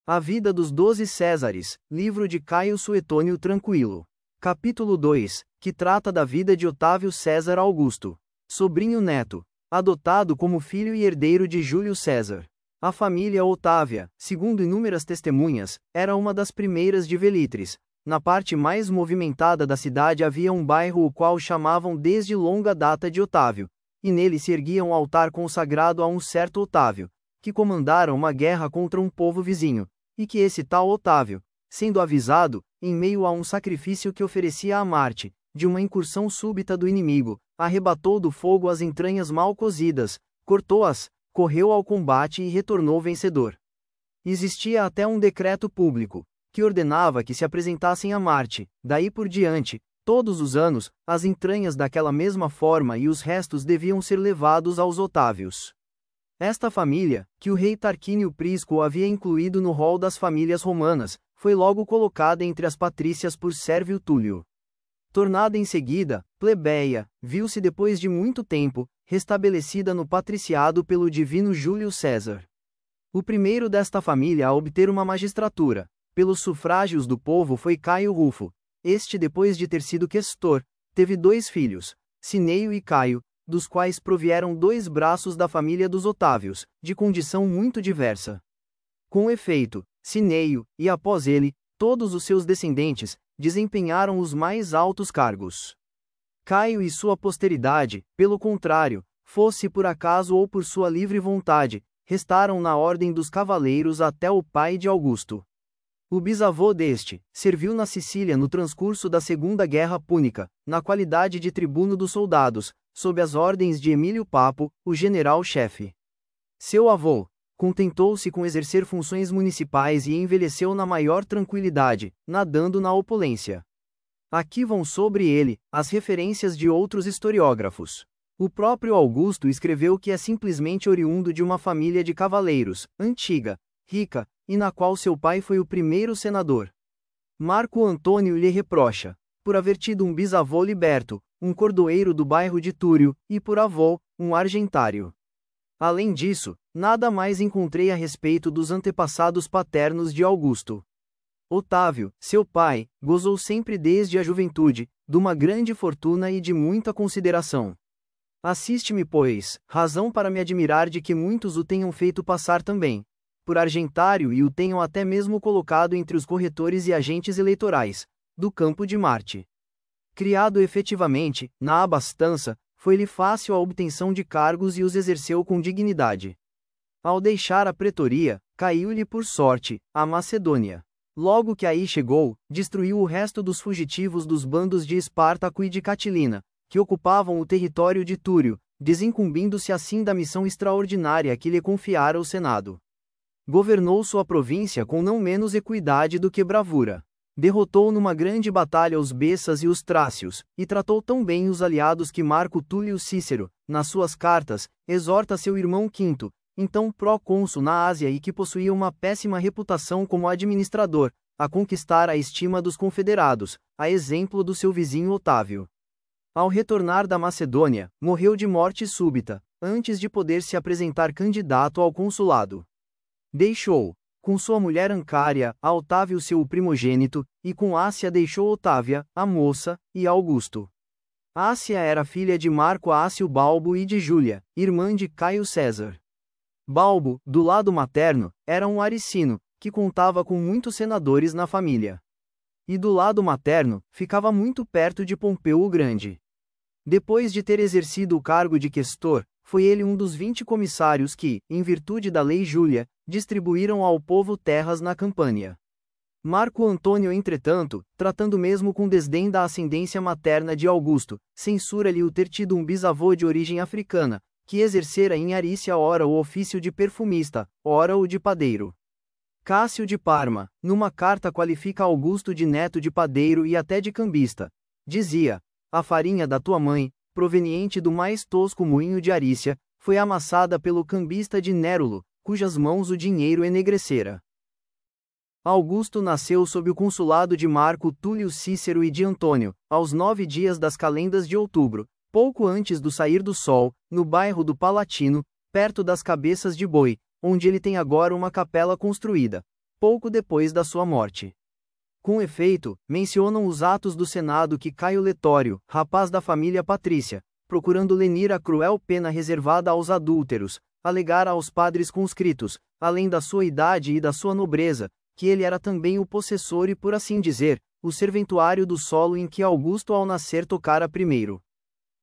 A vida dos 12 Césares, livro de Caio Suetônio Tranquilo. Capítulo 2, que trata da vida de Otávio César Augusto, sobrinho neto, adotado como filho e herdeiro de Júlio César. A família Otávia, segundo inúmeras testemunhas, era uma das primeiras de Velitres. Na parte mais movimentada da cidade havia um bairro o qual chamavam desde longa data de Otávio, e nele se erguia um altar consagrado a um certo Otávio, que comandara uma guerra contra um povo vizinho, e que esse tal Otávio, sendo avisado, em meio a um sacrifício que oferecia a Marte, de uma incursão súbita do inimigo, arrebatou do fogo as entranhas mal cozidas, cortou-as, correu ao combate e retornou vencedor. Existia até um decreto público, que ordenava que se apresentassem a Marte, daí por diante, todos os anos, as entranhas daquela mesma forma e os restos deviam ser levados aos Otávios. Esta família, que o rei Tarquínio Prisco havia incluído no rol das famílias romanas, foi logo colocada entre as patrícias por Sérvio Túlio. Tornada em seguida, plebeia, viu-se depois de muito tempo, restabelecida no patriciado pelo divino Júlio César. O primeiro desta família a obter uma magistratura, pelos sufrágios do povo foi Caio Rufo. Este, depois de ter sido questor, teve 2 filhos, Cineio e Caio, dos quais provieram 2 braços da família dos Otávios, de condição muito diversa. Com efeito, Cineio, e após ele, todos os seus descendentes, desempenharam os mais altos cargos. Caio e sua posteridade, pelo contrário, fosse por acaso ou por sua livre vontade, restaram na ordem dos cavaleiros até o pai de Augusto. O bisavô deste, serviu na Sicília no transcurso da Segunda Guerra Púnica, na qualidade de tribuno dos soldados, sob as ordens de Emílio Papo, o general-chefe. Seu avô contentou-se com exercer funções municipais e envelheceu na maior tranquilidade, nadando na opulência. Aqui vão sobre ele as referências de outros historiógrafos. O próprio Augusto escreveu que é simplesmente oriundo de uma família de cavaleiros, antiga, rica, e na qual seu pai foi o primeiro senador. Marco Antônio lhe reprocha, por haver tido um bisavô liberto, um cordoeiro do bairro de Túrio, e por avô, um argentário. Além disso, nada mais encontrei a respeito dos antepassados paternos de Augusto. Otávio, seu pai, gozou sempre desde a juventude, de uma grande fortuna e de muita consideração. Assiste-me, pois, razão para me admirar de que muitos o tenham feito passar também por argentário e o tenham até mesmo colocado entre os corretores e agentes eleitorais do campo de Marte. Criado efetivamente, na abastança, foi-lhe fácil a obtenção de cargos e os exerceu com dignidade. Ao deixar a pretoria, caiu-lhe por sorte a Macedônia. Logo que aí chegou, destruiu o resto dos fugitivos dos bandos de Espartaco e de Catilina, que ocupavam o território de Túrio, desincumbindo-se assim da missão extraordinária que lhe confiara o Senado. Governou sua província com não menos equidade do que bravura. Derrotou numa grande batalha os Bessas e os Trácios, e tratou tão bem os aliados que Marco Túlio Cícero, nas suas cartas, exorta seu irmão Quinto, então pró-cônsul na Ásia e que possuía uma péssima reputação como administrador, a conquistar a estima dos confederados, a exemplo do seu vizinho Otávio. Ao retornar da Macedônia, morreu de morte súbita, antes de poder se apresentar candidato ao consulado. Deixou, com sua mulher Ancária, a Otávio seu primogênito, e com Ácia deixou Otávia, a moça, e Augusto. Ácia era filha de Marco Ácio Balbo e de Júlia, irmã de Caio César. Balbo, do lado materno, era um aricino, que contava com muitos senadores na família. E do lado materno, ficava muito perto de Pompeu o Grande. Depois de ter exercido o cargo de questor, foi ele um dos 20 comissários que, em virtude da lei Júlia, distribuíram ao povo terras na Campânia. Marco Antônio, entretanto, tratando mesmo com desdém da ascendência materna de Augusto, censura-lhe o ter tido um bisavô de origem africana, que exercera em Arícia ora o ofício de perfumista, ora o de padeiro. Cássio de Parma, numa carta qualifica Augusto de neto de padeiro e até de cambista. Dizia: a farinha da tua mãe, proveniente do mais tosco moinho de Arícia, foi amassada pelo cambista de Nérulo, cujas mãos o dinheiro enegrecera. Augusto nasceu sob o consulado de Marco Túlio Cícero e de Antônio, aos 9 dias das calendas de outubro, pouco antes do sair do sol, no bairro do Palatino, perto das Cabeças de Boi, onde ele tem agora uma capela construída. pouco depois da sua morte. Com efeito, mencionam os atos do Senado que Caio Letório, rapaz da família patrícia, procurando lenir a cruel pena reservada aos adúlteros, alegara aos padres conscritos, além da sua idade e da sua nobreza, que ele era também o possessor e, por assim dizer, o serventuário do solo em que Augusto ao nascer tocara primeiro.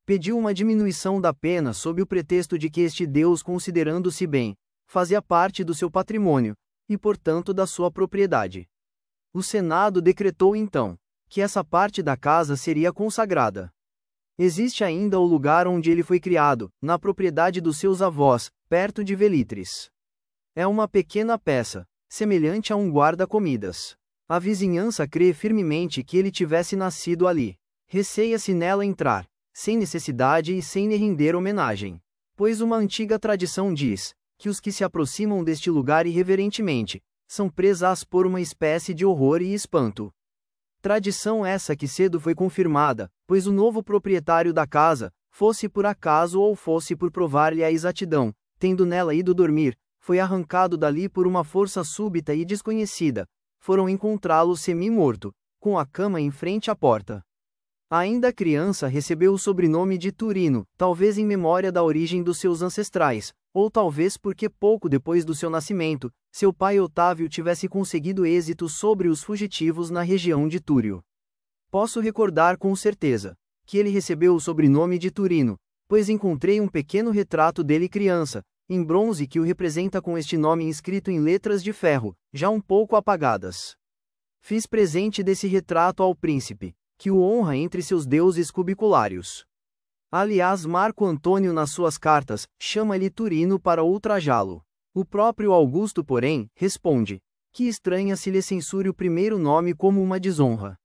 Pediu uma diminuição da pena sob o pretexto de que este Deus, considerando-se bem, fazia parte do seu patrimônio, e portanto da sua propriedade. O Senado decretou então, que essa parte da casa seria consagrada. Existe ainda o lugar onde ele foi criado, na propriedade dos seus avós, perto de Velitris. É uma pequena peça, semelhante a um guarda-comidas. A vizinhança crê firmemente que ele tivesse nascido ali. Receia-se nela entrar, sem necessidade e sem lhe render homenagem. Pois uma antiga tradição diz, que os que se aproximam deste lugar irreverentemente, são presas por uma espécie de horror e espanto. Tradição essa que cedo foi confirmada, pois o novo proprietário da casa, fosse por acaso ou fosse por provar-lhe a exatidão, tendo nela ido dormir, foi arrancado dali por uma força súbita e desconhecida. Foram encontrá-lo semi-morto, com a cama em frente à porta. Ainda criança recebeu o sobrenome de Turino, talvez em memória da origem dos seus ancestrais, ou talvez porque pouco depois do seu nascimento, seu pai Otávio tivesse conseguido êxito sobre os fugitivos na região de Túrio. Posso recordar com certeza que ele recebeu o sobrenome de Turino, pois encontrei um pequeno retrato dele criança, em bronze que o representa com este nome inscrito em letras de ferro, já um pouco apagadas. Fiz presente desse retrato ao príncipe, que o honra entre seus deuses cubiculários. Aliás, Marco Antônio nas suas cartas, chama-lhe Turino para ultrajá-lo. O próprio Augusto, porém, responde, que estranha se lhe censure o primeiro nome como uma desonra.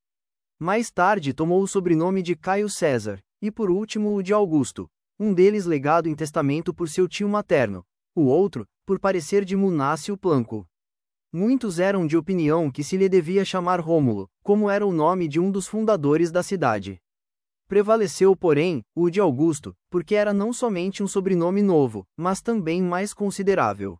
Mais tarde tomou o sobrenome de Caio César, e por último o de Augusto, um deles legado em testamento por seu tio materno, o outro, por parecer de Munácio Planco. Muitos eram de opinião que se lhe devia chamar Rômulo, como era o nome de um dos fundadores da cidade. Prevaleceu, porém, o de Augusto, porque era não somente um sobrenome novo, mas também mais considerável.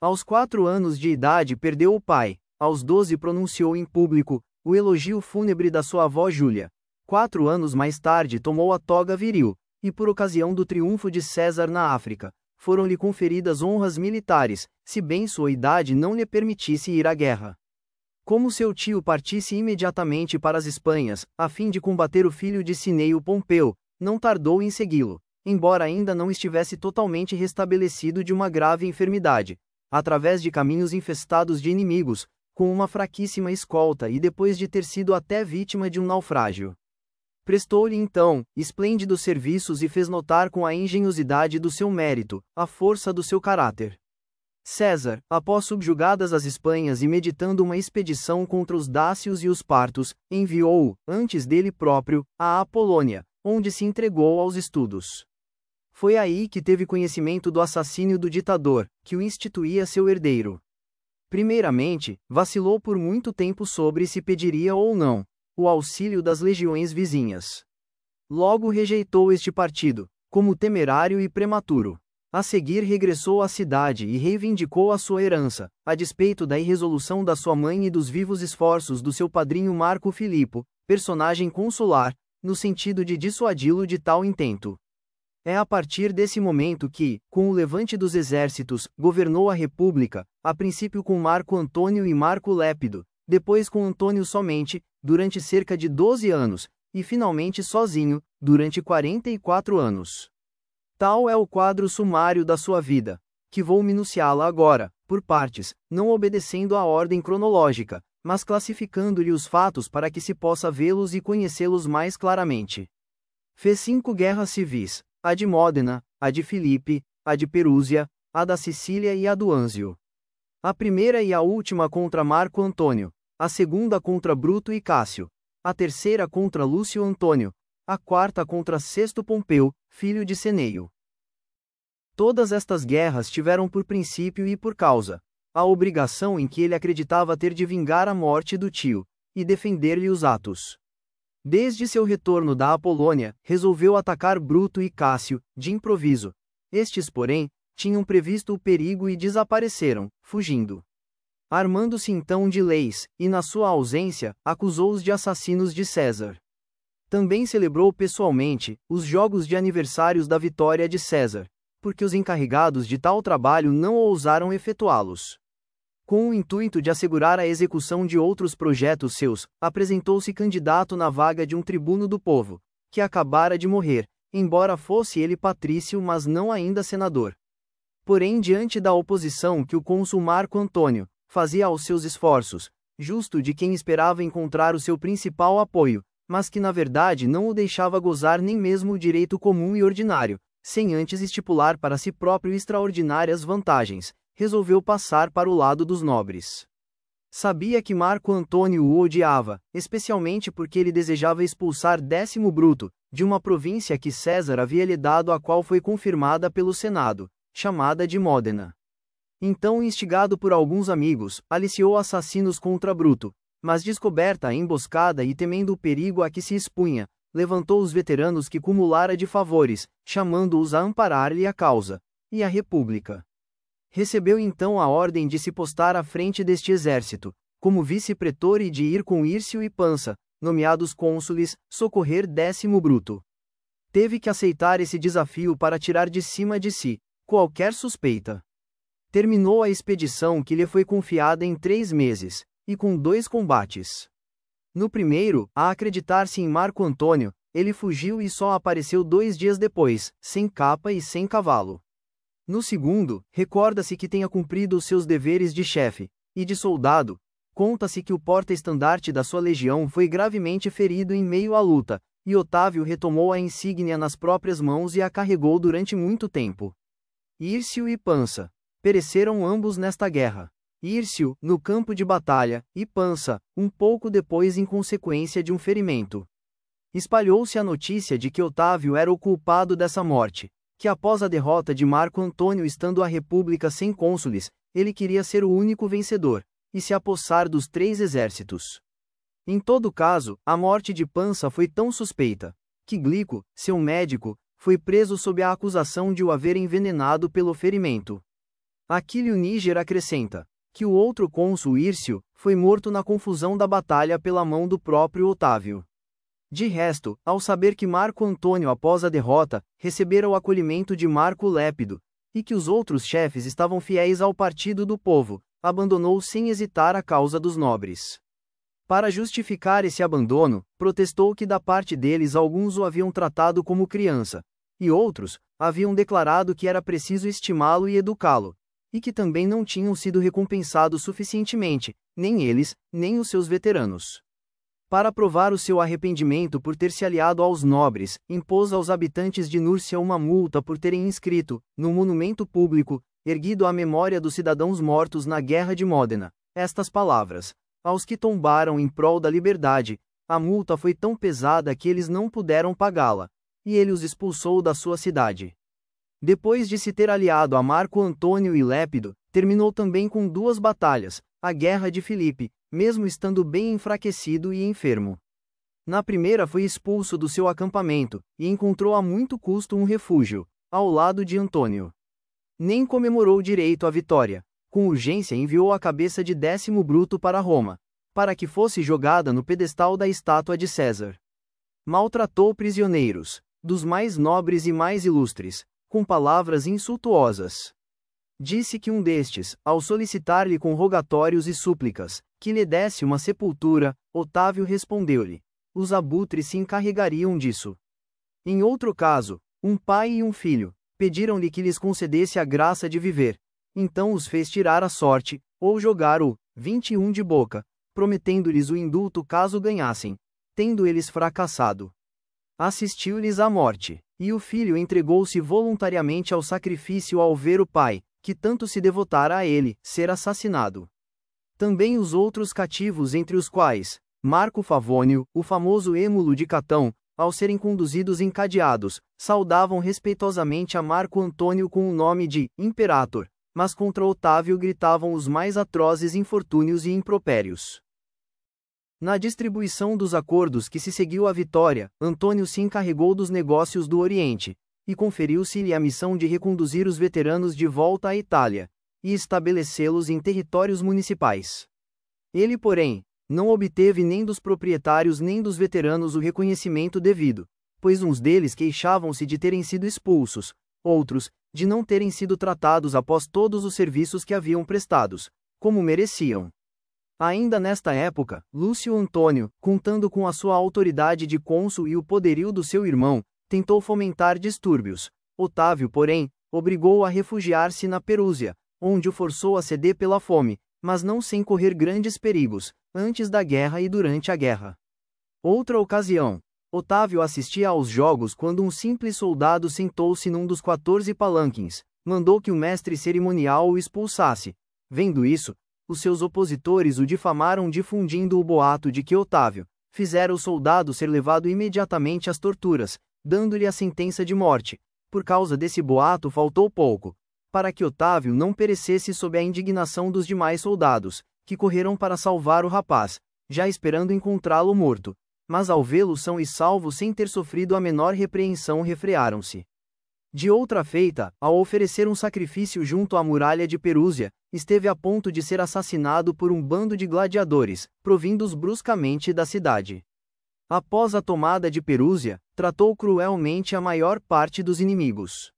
Aos 4 anos de idade perdeu o pai, aos 12 pronunciou em público o elogio fúnebre da sua avó Júlia. 4 anos mais tarde tomou a toga viril, e por ocasião do triunfo de César na África, foram-lhe conferidas honras militares, se bem sua idade não lhe permitisse ir à guerra. Como seu tio partisse imediatamente para as Espanhas, a fim de combater o filho de Cineio Pompeu, não tardou em segui-lo, embora ainda não estivesse totalmente restabelecido de uma grave enfermidade, através de caminhos infestados de inimigos, com uma fraquíssima escolta e depois de ter sido até vítima de um naufrágio. Prestou-lhe então esplêndidos serviços e fez notar com a engenhosidade do seu mérito, a força do seu caráter. César, após subjugadas as Espanhas e meditando uma expedição contra os dácios e os partos, enviou-o, antes dele próprio, à Apolônia, onde se entregou aos estudos. Foi aí que teve conhecimento do assassínio do ditador, que o instituía seu herdeiro. Primeiramente, vacilou por muito tempo sobre se pediria ou não o auxílio das legiões vizinhas. Logo rejeitou este partido, como temerário e prematuro. A seguir regressou à cidade e reivindicou a sua herança, a despeito da irresolução da sua mãe e dos vivos esforços do seu padrinho Marco Filipo, personagem consular, no sentido de dissuadi-lo de tal intento. É a partir desse momento que, com o levante dos exércitos, governou a República, a princípio com Marco Antônio e Marco Lépido, depois com Antônio somente, durante cerca de 12 anos, e finalmente sozinho, durante 44 anos. Tal é o quadro sumário da sua vida, que vou minuciá-la agora, por partes, não obedecendo à ordem cronológica, mas classificando-lhe os fatos para que se possa vê-los e conhecê-los mais claramente. Fez 5 guerras civis, a de Módena, a de Filipe, a de Perúsia, a da Sicília e a do Anzio. A primeira e a última contra Marco Antônio, a segunda contra Bruto e Cássio, a terceira contra Lúcio Antônio, a quarta contra Sexto Pompeu, filho de Ceneio. Todas estas guerras tiveram por princípio e por causa a obrigação em que ele acreditava ter de vingar a morte do tio, e defender-lhe os atos. Desde seu retorno da Apolônia, resolveu atacar Bruto e Cássio, de improviso. Estes, porém, tinham previsto o perigo e desapareceram, fugindo. Armando-se então de leis, e na sua ausência, acusou-os de assassinos de César. Também celebrou pessoalmente os jogos de aniversários da vitória de César, porque os encarregados de tal trabalho não ousaram efetuá-los. Com o intuito de assegurar a execução de outros projetos seus, apresentou-se candidato na vaga de um tribuno do povo, que acabara de morrer, embora fosse ele patrício mas não ainda senador. Porém, diante da oposição que o cônsul Marco Antônio fazia aos seus esforços, justo de quem esperava encontrar o seu principal apoio, mas que na verdade não o deixava gozar nem mesmo o direito comum e ordinário, sem antes estipular para si próprio extraordinárias vantagens, resolveu passar para o lado dos nobres. Sabia que Marco Antônio o odiava, especialmente porque ele desejava expulsar Décimo Bruto, de uma província que César havia lhe dado, a qual foi confirmada pelo Senado, chamada de Módena. Então, instigado por alguns amigos, aliciou assassinos contra Bruto, mas descoberta a emboscada e temendo o perigo a que se expunha, levantou os veteranos que cumulara de favores, chamando-os a amparar-lhe a causa, e a república. Recebeu então a ordem de se postar à frente deste exército, como vice-pretor e de ir com Hírcio e Pansa, nomeados cônsules, socorrer Décimo Bruto. Teve que aceitar esse desafio para tirar de cima de si qualquer suspeita. Terminou a expedição que lhe foi confiada em 3 meses, e com 2 combates. No primeiro, a acreditar-se em Marco Antônio, ele fugiu e só apareceu 2 dias depois, sem capa e sem cavalo. No segundo, recorda-se que tenha cumprido os seus deveres de chefe, e de soldado. Conta-se que o porta-estandarte da sua legião foi gravemente ferido em meio à luta, e Otávio retomou a insígnia nas próprias mãos e a carregou durante muito tempo. Hírcio e Pansa pereceram ambos nesta guerra. Hírcio, no campo de batalha, e Pansa, um pouco depois em consequência de um ferimento. Espalhou-se a notícia de que Otávio era o culpado dessa morte, que após a derrota de Marco Antônio, estando a república sem cônsules, ele queria ser o único vencedor, e se apossar dos 3 exércitos. Em todo caso, a morte de Pansa foi tão suspeita, que Glico, seu médico, foi preso sob a acusação de o haver envenenado pelo ferimento. Aquílio Níger acrescenta que o outro cônsul Hírcio foi morto na confusão da batalha pela mão do próprio Otávio. De resto, ao saber que Marco Antônio, após a derrota, recebera o acolhimento de Marco Lépido, e que os outros chefes estavam fiéis ao partido do povo, abandonou sem hesitar a causa dos nobres. Para justificar esse abandono, protestou que da parte deles alguns o haviam tratado como criança, e outros haviam declarado que era preciso estimá-lo e educá-lo, e que também não tinham sido recompensados suficientemente, nem eles, nem os seus veteranos. Para provar o seu arrependimento por ter se aliado aos nobres, impôs aos habitantes de Núrcia uma multa por terem inscrito, no monumento público, erguido à memória dos cidadãos mortos na Guerra de Módena, estas palavras: aos que tombaram em prol da liberdade. A multa foi tão pesada que eles não puderam pagá-la, e ele os expulsou da sua cidade. Depois de se ter aliado a Marco Antônio e Lépido, terminou também com 2 batalhas, a Guerra de Filipe, mesmo estando bem enfraquecido e enfermo. Na primeira foi expulso do seu acampamento, e encontrou a muito custo um refúgio, ao lado de Antônio. Nem comemorou direito à vitória. Com urgência enviou a cabeça de Décimo Bruto para Roma, para que fosse jogada no pedestal da estátua de César. Maltratou prisioneiros, dos mais nobres e mais ilustres, com palavras insultuosas. Disse que um destes, ao solicitar-lhe com rogatórios e súplicas, que lhe desse uma sepultura, Otávio respondeu-lhe: os abutres se encarregariam disso. Em outro caso, um pai e um filho pediram-lhe que lhes concedesse a graça de viver. Então os fez tirar a sorte, ou jogar o 21 de boca, prometendo-lhes o indulto caso ganhassem. Tendo eles fracassado, assistiu-lhes à morte, e o filho entregou-se voluntariamente ao sacrifício ao ver o pai, que tanto se devotara a ele, ser assassinado. Também os outros cativos, entre os quais Marco Favônio, o famoso êmulo de Catão, ao serem conduzidos encadeados, saudavam respeitosamente a Marco Antônio com o nome de Imperator, mas contra Otávio gritavam os mais atrozes infortúnios e impropérios. Na distribuição dos acordos que se seguiu à vitória, Antônio se encarregou dos negócios do Oriente, e conferiu-se-lhe a missão de reconduzir os veteranos de volta à Itália, e estabelecê-los em territórios municipais. Ele, porém, não obteve nem dos proprietários nem dos veteranos o reconhecimento devido, pois uns deles queixavam-se de terem sido expulsos, outros, de não terem sido tratados após todos os serviços que haviam prestados, como mereciam. Ainda nesta época, Lúcio Antônio, contando com a sua autoridade de cônsul e o poderio do seu irmão, tentou fomentar distúrbios. Otávio, porém, obrigou-o a refugiar-se na Perúsia, onde o forçou a ceder pela fome, mas não sem correr grandes perigos, antes da guerra e durante a guerra. Outra ocasião, Otávio assistia aos jogos quando um simples soldado sentou-se num dos 14 palanques, mandou que o mestre cerimonial o expulsasse. Vendo isso, os seus opositores o difamaram difundindo o boato de que Otávio fizera o soldado ser levado imediatamente às torturas, dando-lhe a sentença de morte. Por causa desse boato faltou pouco, para que Otávio não perecesse sob a indignação dos demais soldados, que correram para salvar o rapaz, já esperando encontrá-lo morto. Mas ao vê-lo são e salvo sem ter sofrido a menor repreensão refrearam-se. De outra feita, ao oferecer um sacrifício junto à muralha de Perúsia, esteve a ponto de ser assassinado por um bando de gladiadores, provindos bruscamente da cidade. Após a tomada de Perúsia, tratou cruelmente a maior parte dos inimigos.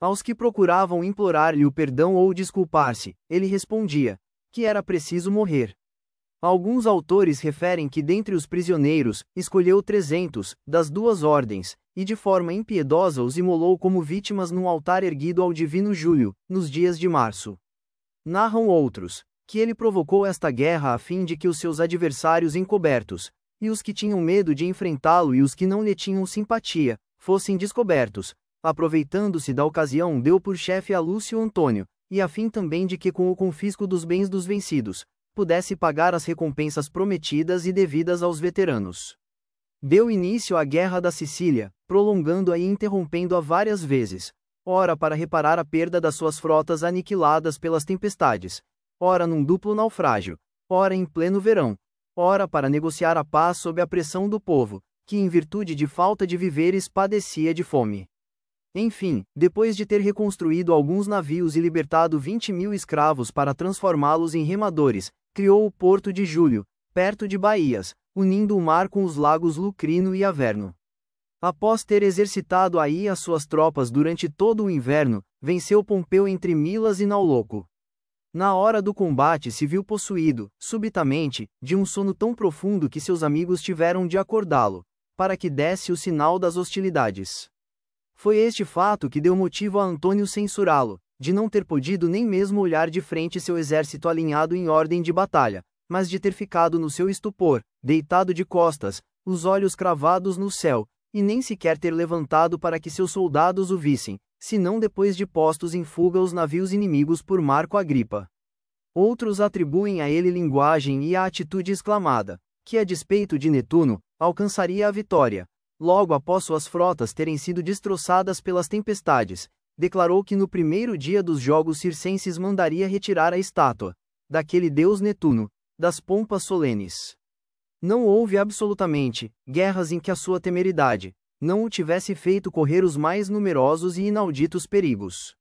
Aos que procuravam implorar-lhe o perdão ou desculpar-se, ele respondia que era preciso morrer. Alguns autores referem que dentre os prisioneiros, escolheu 300, das duas ordens, e de forma impiedosa os imolou como vítimas num altar erguido ao divino Júlio, nos dias de março. Narram outros, que ele provocou esta guerra a fim de que os seus adversários encobertos, e os que tinham medo de enfrentá-lo e os que não lhe tinham simpatia, fossem descobertos. Aproveitando-se da ocasião, deu por chefe a Lúcio Antônio, e a fim também de que com o confisco dos bens dos vencidos, pudesse pagar as recompensas prometidas e devidas aos veteranos. Deu início à Guerra da Sicília, prolongando-a e interrompendo-a várias vezes, ora para reparar a perda das suas frotas aniquiladas pelas tempestades, ora num duplo naufrágio, ora em pleno verão, ora para negociar a paz sob a pressão do povo, que em virtude de falta de víveres padecia de fome. Enfim, depois de ter reconstruído alguns navios e libertado 20.000 escravos para transformá-los em remadores, criou o Porto de Júlio, perto de Baías, unindo o mar com os lagos Lucrino e Averno. Após ter exercitado aí as suas tropas durante todo o inverno, venceu Pompeu entre Milas e Nauloco. Na hora do combate se viu possuído, subitamente, de um sono tão profundo que seus amigos tiveram de acordá-lo, para que desse o sinal das hostilidades. Foi este fato que deu motivo a Antônio censurá-lo, de não ter podido nem mesmo olhar de frente seu exército alinhado em ordem de batalha, mas de ter ficado no seu estupor, deitado de costas, os olhos cravados no céu, e nem sequer ter levantado para que seus soldados o vissem, senão depois de postos em fuga os navios inimigos por Marco Agripa. Outros atribuem a ele linguagem e a atitude exclamada, que a despeito de Netuno, alcançaria a vitória. Logo após suas frotas terem sido destroçadas pelas tempestades, declarou que no primeiro dia dos jogos circenses mandaria retirar a estátua daquele deus Netuno, das pompas solenes. Não houve absolutamente guerras em que a sua temeridade não o tivesse feito correr os mais numerosos e inauditos perigos.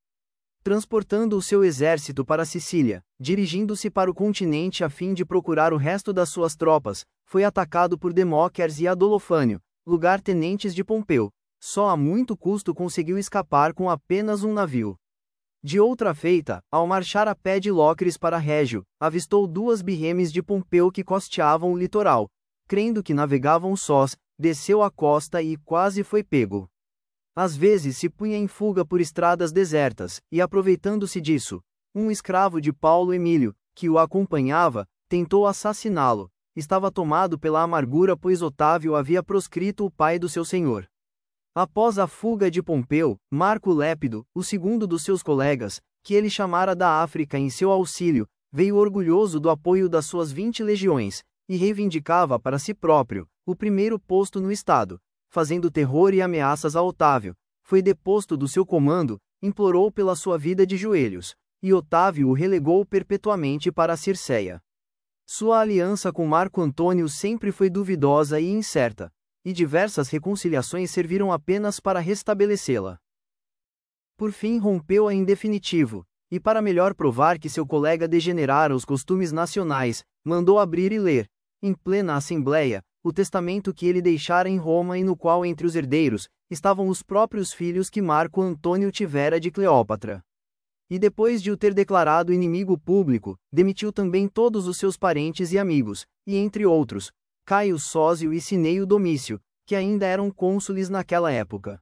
Transportando o seu exército para a Sicília, dirigindo-se para o continente a fim de procurar o resto das suas tropas, foi atacado por Demóqueres e Adolofânio, lugar-tenentes de Pompeu. Só a muito custo conseguiu escapar com apenas um navio. De outra feita, ao marchar a pé de Locris para Régio, avistou 2 birremes de Pompeu que costeavam o litoral. Crendo que navegavam sós, desceu a costa e quase foi pego. Às vezes se punha em fuga por estradas desertas, e aproveitando-se disso, um escravo de Paulo Emílio, que o acompanhava, tentou assassiná-lo. Estava tomado pela amargura pois Otávio havia proscrito o pai do seu senhor. Após a fuga de Pompeu, Marco Lépido, o segundo dos seus colegas, que ele chamara da África em seu auxílio, veio orgulhoso do apoio das suas 20 legiões, e reivindicava para si próprio o primeiro posto no estado, fazendo terror e ameaças a Otávio. Foi deposto do seu comando, implorou pela sua vida de joelhos, e Otávio o relegou perpetuamente para a Circeia. Sua aliança com Marco Antônio sempre foi duvidosa e incerta, e diversas reconciliações serviram apenas para restabelecê-la. Por fim rompeu-a em definitivo, e para melhor provar que seu colega degenerara os costumes nacionais, mandou abrir e ler, em plena assembleia, o testamento que ele deixara em Roma e no qual entre os herdeiros, estavam os próprios filhos que Marco Antônio tivera de Cleópatra. E depois de o ter declarado inimigo público, demitiu também todos os seus parentes e amigos, e entre outros, Caio Sósio e Cineio Domício, que ainda eram cônsules naquela época.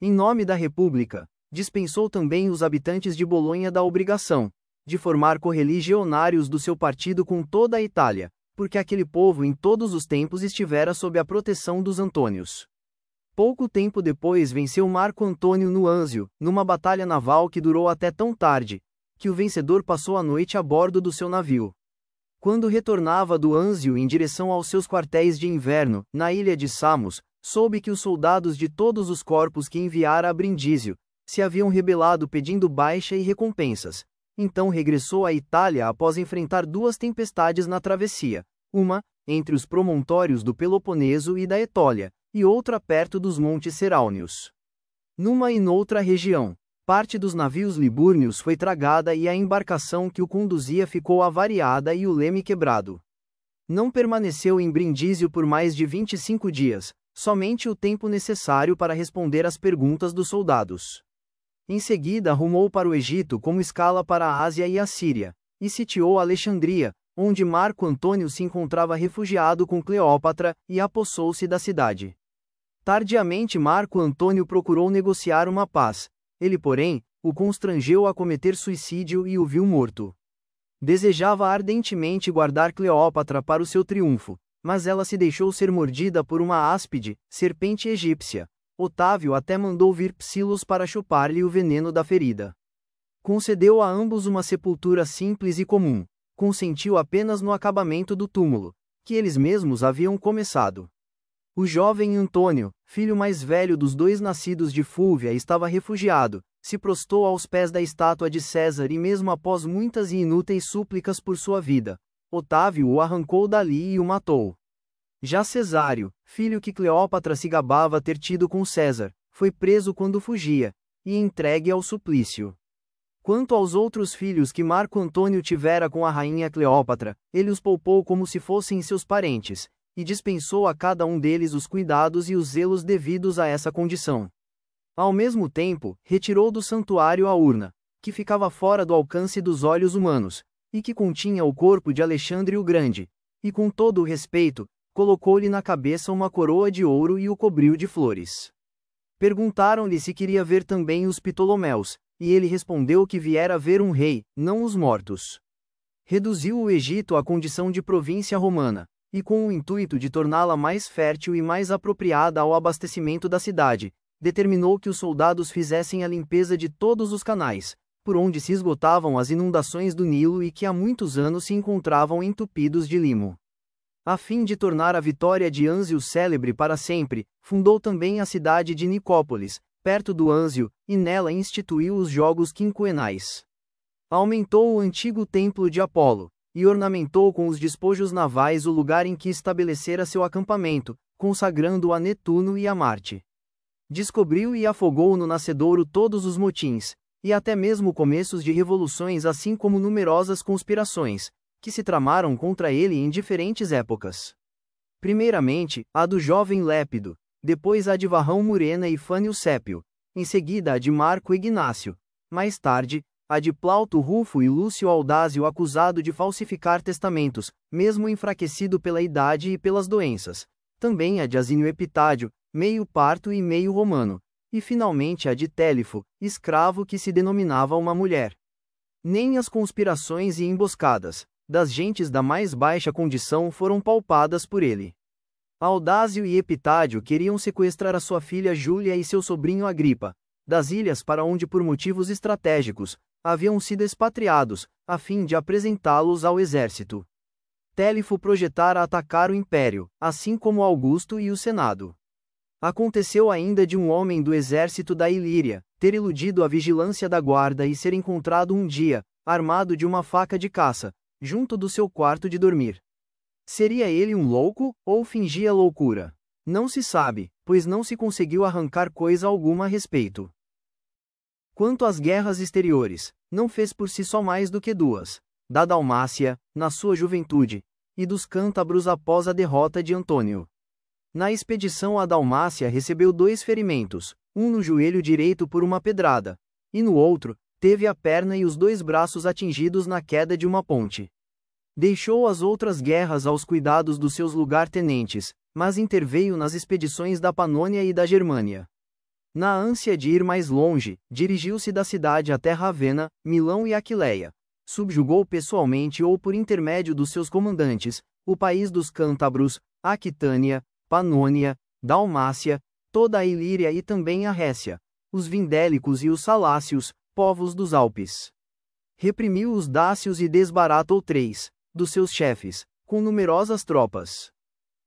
Em nome da República, dispensou também os habitantes de Bolonha da obrigação de formar correligionários do seu partido com toda a Itália, porque aquele povo em todos os tempos estivera sob a proteção dos Antônios. Pouco tempo depois venceu Marco Antônio no Anzio, numa batalha naval que durou até tão tarde, que o vencedor passou a noite a bordo do seu navio. Quando retornava do Anzio em direção aos seus quartéis de inverno, na ilha de Samos, soube que os soldados de todos os corpos que enviara a Brindísio se haviam rebelado pedindo baixa e recompensas. Então regressou à Itália após enfrentar 2 tempestades na travessia, uma, entre os promontórios do Peloponeso e da Etólia, e outra perto dos Montes Ceráuneos. Numa e noutra região, parte dos navios libúrneos foi tragada e a embarcação que o conduzia ficou avariada e o leme quebrado. Não permaneceu em Brindísio por mais de 25 dias, somente o tempo necessário para responder às perguntas dos soldados. Em seguida rumou para o Egito como escala para a Ásia e a Síria, e sitiou Alexandria, onde Marco Antônio se encontrava refugiado com Cleópatra, e apossou-se da cidade. Tardiamente Marco Antônio procurou negociar uma paz, ele porém, o constrangeu a cometer suicídio e o viu morto. Desejava ardentemente guardar Cleópatra para o seu triunfo, mas ela se deixou ser mordida por uma áspide, serpente egípcia. Otávio até mandou vir Psilos para chupar-lhe o veneno da ferida. Concedeu a ambos uma sepultura simples e comum, consentiu apenas no acabamento do túmulo, que eles mesmos haviam começado. O jovem Antônio, filho mais velho dos 2 nascidos de Fúvia, estava refugiado, se prostou aos pés da estátua de César e mesmo após muitas e inúteis súplicas por sua vida, Otávio o arrancou dali e o matou. Já Cesário, filho que Cleópatra se gabava ter tido com César, foi preso quando fugia, e entregue ao suplício. Quanto aos outros filhos que Marco Antônio tivera com a rainha Cleópatra, ele os poupou como se fossem seus parentes, e dispensou a cada um deles os cuidados e os zelos devidos a essa condição. Ao mesmo tempo, retirou do santuário a urna, que ficava fora do alcance dos olhos humanos, e que continha o corpo de Alexandre o Grande, e com todo o respeito, colocou-lhe na cabeça uma coroa de ouro e o cobriu de flores. Perguntaram-lhe se queria ver também os Ptolomeus, e ele respondeu que viera ver um rei, não os mortos. Reduziu o Egito à condição de província romana, e com o intuito de torná-la mais fértil e mais apropriada ao abastecimento da cidade, determinou que os soldados fizessem a limpeza de todos os canais, por onde se esgotavam as inundações do Nilo e que há muitos anos se encontravam entupidos de limo. A fim de tornar a vitória de Anzio célebre para sempre, fundou também a cidade de Nicópolis, perto do Anzio, e nela instituiu os Jogos Quinquenais. Aumentou o antigo templo de Apolo, e ornamentou com os despojos navais o lugar em que estabelecera seu acampamento, consagrando-o a Netuno e a Marte. Descobriu e afogou no nascedouro todos os motins, e até mesmo começos de revoluções assim como numerosas conspirações, que se tramaram contra ele em diferentes épocas. Primeiramente, a do jovem Lépido, depois a de Varrão Murena e Fânio Sépio, em seguida a de Marco Ignácio, mais tarde, a de Plauto Rufo e Lúcio Audásio acusado de falsificar testamentos, mesmo enfraquecido pela idade e pelas doenças, também a de Asínio Epitádio, meio parto e meio romano, e finalmente a de Télifo, escravo que se denominava uma mulher. Nem as conspirações e emboscadas das gentes da mais baixa condição foram palpadas por ele. Audásio e Epitádio queriam sequestrar a sua filha Júlia e seu sobrinho Agripa, das ilhas para onde por motivos estratégicos, haviam sido expatriados, a fim de apresentá-los ao exército. Télifo projetara atacar o império, assim como Augusto e o Senado. Aconteceu ainda de um homem do exército da Ilíria ter iludido a vigilância da guarda e ser encontrado um dia, armado de uma faca de caça, junto do seu quarto de dormir. Seria ele um louco, ou fingia loucura? Não se sabe, pois não se conseguiu arrancar coisa alguma a respeito. Quanto às guerras exteriores, não fez por si só mais do que duas, da Dalmácia, na sua juventude, e dos cântabros após a derrota de Antônio. Na expedição a Dalmácia recebeu 2 ferimentos, um no joelho direito por uma pedrada, e no outro, teve a perna e os 2 braços atingidos na queda de uma ponte. Deixou as outras guerras aos cuidados dos seus lugar-tenentes, mas interveio nas expedições da Panônia e da Germânia. Na ânsia de ir mais longe, dirigiu-se da cidade até Ravenna, Milão e Aquileia. Subjugou pessoalmente ou por intermédio dos seus comandantes, o país dos cântabros, Aquitânia, Panônia, Dalmácia, toda a Ilíria e também a Récia, os Vindélicos e os Salácios, povos dos Alpes. Reprimiu os dácios e desbaratou 3 dos seus chefes, com numerosas tropas.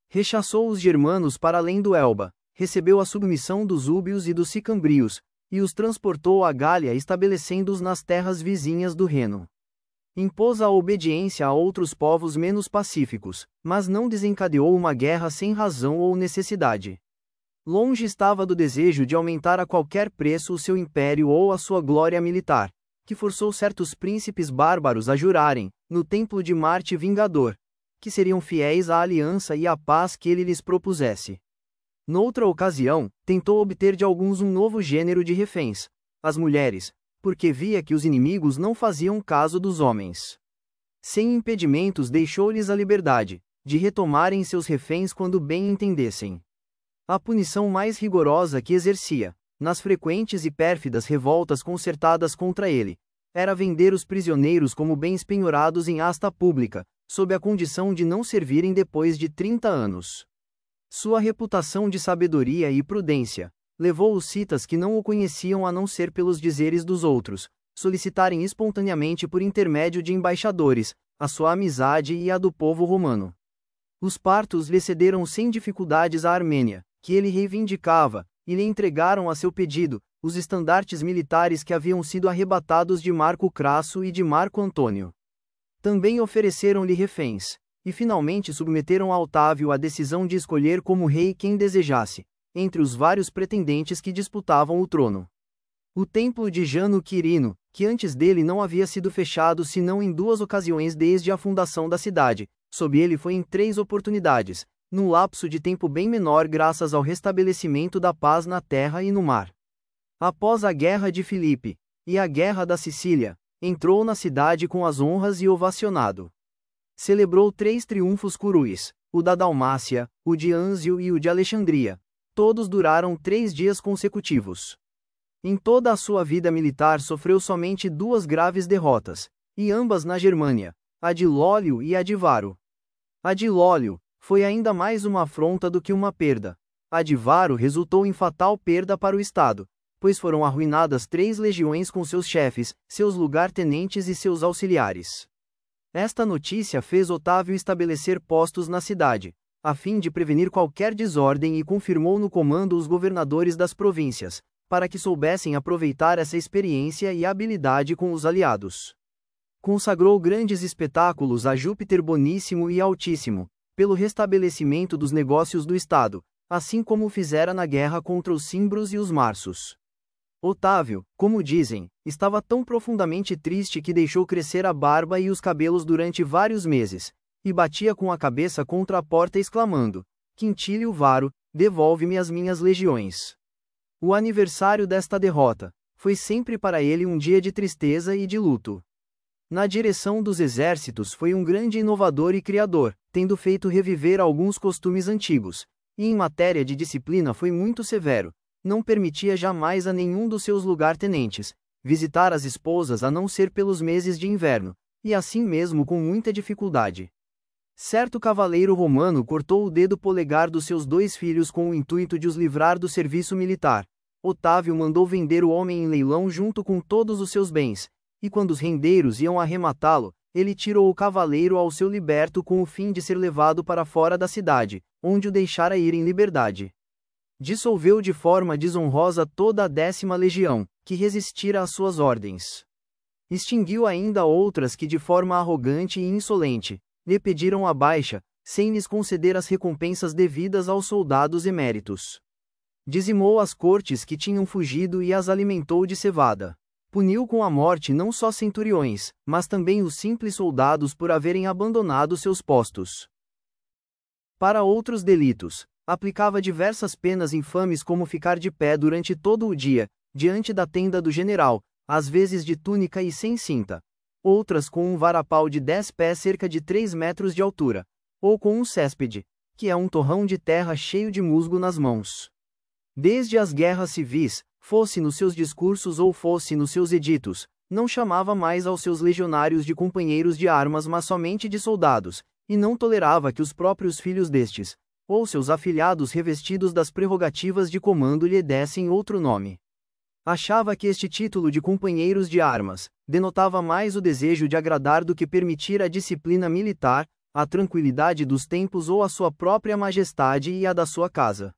Rechaçou os germanos para além do Elba, recebeu a submissão dos Úbios e dos Sicambrios, e os transportou à Gália estabelecendo-os nas terras vizinhas do Reno. Impôs a obediência a outros povos menos pacíficos, mas não desencadeou uma guerra sem razão ou necessidade. Longe estava do desejo de aumentar a qualquer preço o seu império ou a sua glória militar, que forçou certos príncipes bárbaros a jurarem, no templo de Marte Vingador, que seriam fiéis à aliança e à paz que ele lhes propusesse. Noutra ocasião, tentou obter de alguns um novo gênero de reféns, as mulheres, porque via que os inimigos não faziam caso dos homens. Sem impedimentos deixou-lhes a liberdade, de retomarem seus reféns quando bem entendessem. A punição mais rigorosa que exercia, nas frequentes e pérfidas revoltas concertadas contra ele, era vender os prisioneiros como bens penhorados em asta pública, sob a condição de não servirem depois de 30 anos. Sua reputação de sabedoria e prudência levou os citas que não o conheciam a não ser pelos dizeres dos outros, solicitarem espontaneamente por intermédio de embaixadores, a sua amizade e a do povo romano. Os partos lhe cederam sem dificuldades a Armênia, que ele reivindicava, e lhe entregaram a seu pedido, os estandartes militares que haviam sido arrebatados de Marco Crasso e de Marco Antônio. Também ofereceram-lhe reféns, e finalmente submeteram a Otávio a decisão de escolher como rei quem desejasse, entre os vários pretendentes que disputavam o trono. O templo de Jano Quirino, que antes dele não havia sido fechado senão em 2 ocasiões desde a fundação da cidade, sob ele foi em 3 oportunidades, num lapso de tempo bem menor graças ao restabelecimento da paz na terra e no mar. Após a Guerra de Filipe, e a Guerra da Sicília, entrou na cidade com as honras e ovacionado. Celebrou 3 triunfos curuis, o da Dalmácia, o de Anzio e o de Alexandria. Todos duraram 3 dias consecutivos. Em toda a sua vida militar sofreu somente 2 graves derrotas, e ambas na Germânia, a de Lólio e a de Varo. A de Lólio foi ainda mais uma afronta do que uma perda. A de Varo resultou em fatal perda para o Estado, pois foram arruinadas 3 legiões com seus chefes, seus lugar-tenentes e seus auxiliares. Esta notícia fez Otávio estabelecer postos na cidade, a fim de prevenir qualquer desordem, e confirmou no comando os governadores das províncias, para que soubessem aproveitar essa experiência e habilidade com os aliados. Consagrou grandes espetáculos a Júpiter Boníssimo e Altíssimo, pelo restabelecimento dos negócios do Estado, assim como o fizera na guerra contra os Cimbros e os Marsos. Otávio, como dizem, estava tão profundamente triste que deixou crescer a barba e os cabelos durante vários meses, e batia com a cabeça contra a porta exclamando: Quintílio Varo, devolve-me as minhas legiões. O aniversário desta derrota foi sempre para ele um dia de tristeza e de luto. Na direção dos exércitos foi um grande inovador e criador, tendo feito reviver alguns costumes antigos, e em matéria de disciplina foi muito severo, não permitia jamais a nenhum dos seus lugar-tenentes visitar as esposas a não ser pelos meses de inverno, e assim mesmo com muita dificuldade. Certo cavaleiro romano cortou o dedo polegar dos seus 2 filhos com o intuito de os livrar do serviço militar. Otávio mandou vender o homem em leilão junto com todos os seus bens, e quando os rendeiros iam arrematá-lo, ele tirou o cavaleiro ao seu liberto com o fim de ser levado para fora da cidade, onde o deixara ir em liberdade. Dissolveu de forma desonrosa toda a 10ª legião, que resistira às suas ordens. Extinguiu ainda outras que de forma arrogante e insolente lhe pediram a baixa, sem lhes conceder as recompensas devidas aos soldados eméritos. Dizimou as cortes que tinham fugido e as alimentou de cevada. Puniu com a morte não só centuriões, mas também os simples soldados por haverem abandonado seus postos. Para outros delitos, aplicava diversas penas infames como ficar de pé durante todo o dia, diante da tenda do general, às vezes de túnica e sem cinta. Outras com um varapau de 10 pés cerca de 3 metros de altura, ou com um céspede, que é um torrão de terra cheio de musgo nas mãos. Desde as guerras civis, fosse nos seus discursos ou fosse nos seus editos, não chamava mais aos seus legionários de companheiros de armas mas somente de soldados, e não tolerava que os próprios filhos destes, ou seus afilhados revestidos das prerrogativas de comando lhe dessem outro nome. Achava que este título de companheiros de armas denotava mais o desejo de agradar do que permitir a disciplina militar, a tranquilidade dos tempos ou a sua própria majestade e a da sua casa.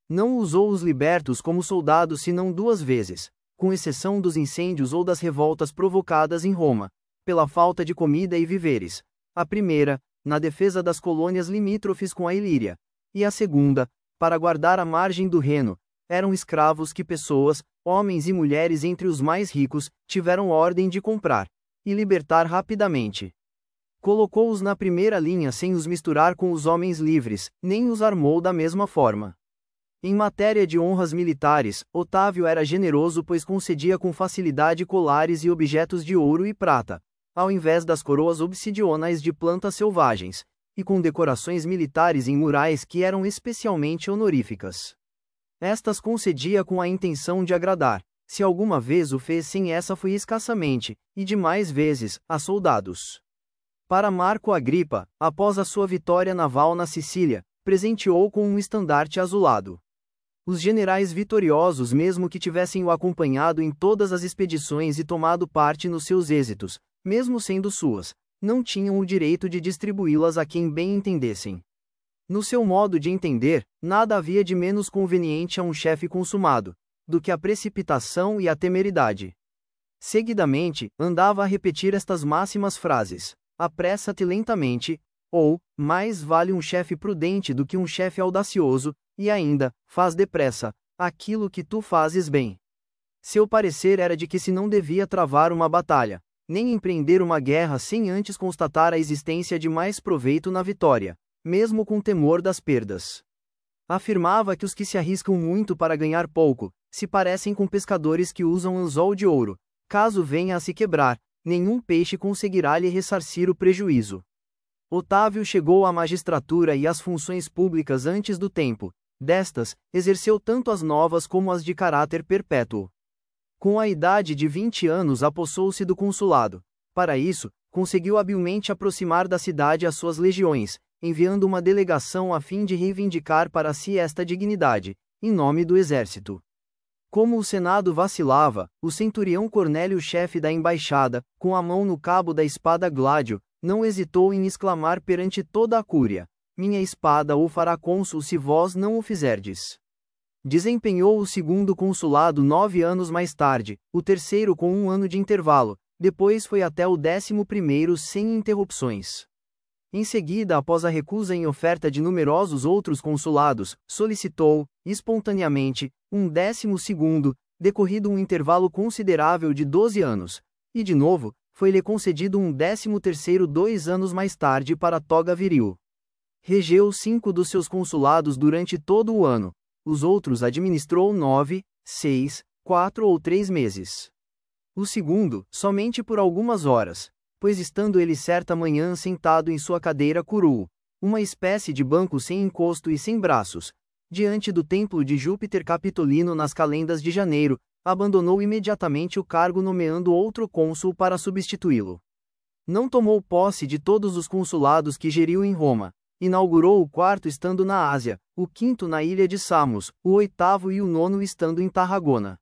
Não usou os libertos como soldados senão 2 vezes, com exceção dos incêndios ou das revoltas provocadas em Roma, pela falta de comida e víveres. A primeira, na defesa das colônias limítrofes com a Ilíria, e a segunda, para guardar a margem do Reno. Eram escravos que pessoas, homens e mulheres entre os mais ricos, tiveram ordem de comprar e libertar rapidamente. Colocou-os na primeira linha sem os misturar com os homens livres, nem os armou da mesma forma. Em matéria de honras militares, Otávio era generoso pois concedia com facilidade colares e objetos de ouro e prata, ao invés das coroas obsidionais de plantas selvagens, e com decorações militares em murais que eram especialmente honoríficas. Estas concedia com a intenção de agradar, se alguma vez o fez sem essa foi escassamente, e demais vezes, a soldados. Para Marco Agripa, após a sua vitória naval na Sicília, presenteou com um estandarte azulado. Os generais vitoriosos, mesmo que tivessem o acompanhado em todas as expedições e tomado parte nos seus êxitos, mesmo sendo suas, não tinham o direito de distribuí-las a quem bem entendessem. No seu modo de entender, nada havia de menos conveniente a um chefe consumado, do que a precipitação e a temeridade. Seguidamente, andava a repetir estas máximas frases: apressa-te lentamente, ou, mais vale um chefe prudente do que um chefe audacioso, e ainda, faz depressa, aquilo que tu fazes bem. Seu parecer era de que se não devia travar uma batalha, nem empreender uma guerra sem antes constatar a existência de mais proveito na vitória, mesmo com temor das perdas. Afirmava que os que se arriscam muito para ganhar pouco, se parecem com pescadores que usam anzol de ouro. Caso venha a se quebrar, nenhum peixe conseguirá lhe ressarcir o prejuízo. Otávio chegou à magistratura e às funções públicas antes do tempo. Destas, exerceu tanto as novas como as de caráter perpétuo. Com a idade de 20 anos apossou-se do consulado. Para isso, conseguiu habilmente aproximar da cidade as suas legiões, enviando uma delegação a fim de reivindicar para si esta dignidade, em nome do exército. Como o Senado vacilava, o centurião Cornélio, chefe da embaixada, com a mão no cabo da espada Gládio, não hesitou em exclamar perante toda a cúria: minha espada o fará cônsul se vós não o fizerdes. Desempenhou o 2º consulado 9 anos mais tarde, o 3º com 1 ano de intervalo, depois foi até o 11º sem interrupções. Em seguida, após a recusa em oferta de numerosos outros consulados, solicitou, espontaneamente, um 12º, decorrido um intervalo considerável de 12 anos, e de novo, foi-lhe concedido um 13º 2 anos mais tarde para a toga viril. Regeu 5 dos seus consulados durante todo o ano, os outros administrou 9, 6, 4 ou 3 meses. O segundo, somente por algumas horas, pois estando ele certa manhã sentado em sua cadeira curul, uma espécie de banco sem encosto e sem braços, diante do templo de Júpiter Capitolino nas calendas de janeiro, abandonou imediatamente o cargo nomeando outro cônsul para substituí-lo. Não tomou posse de todos os consulados que geriu em Roma, inaugurou o 4º estando na Ásia, o 5º na ilha de Samos, o 8º e o 9º estando em Tarragona.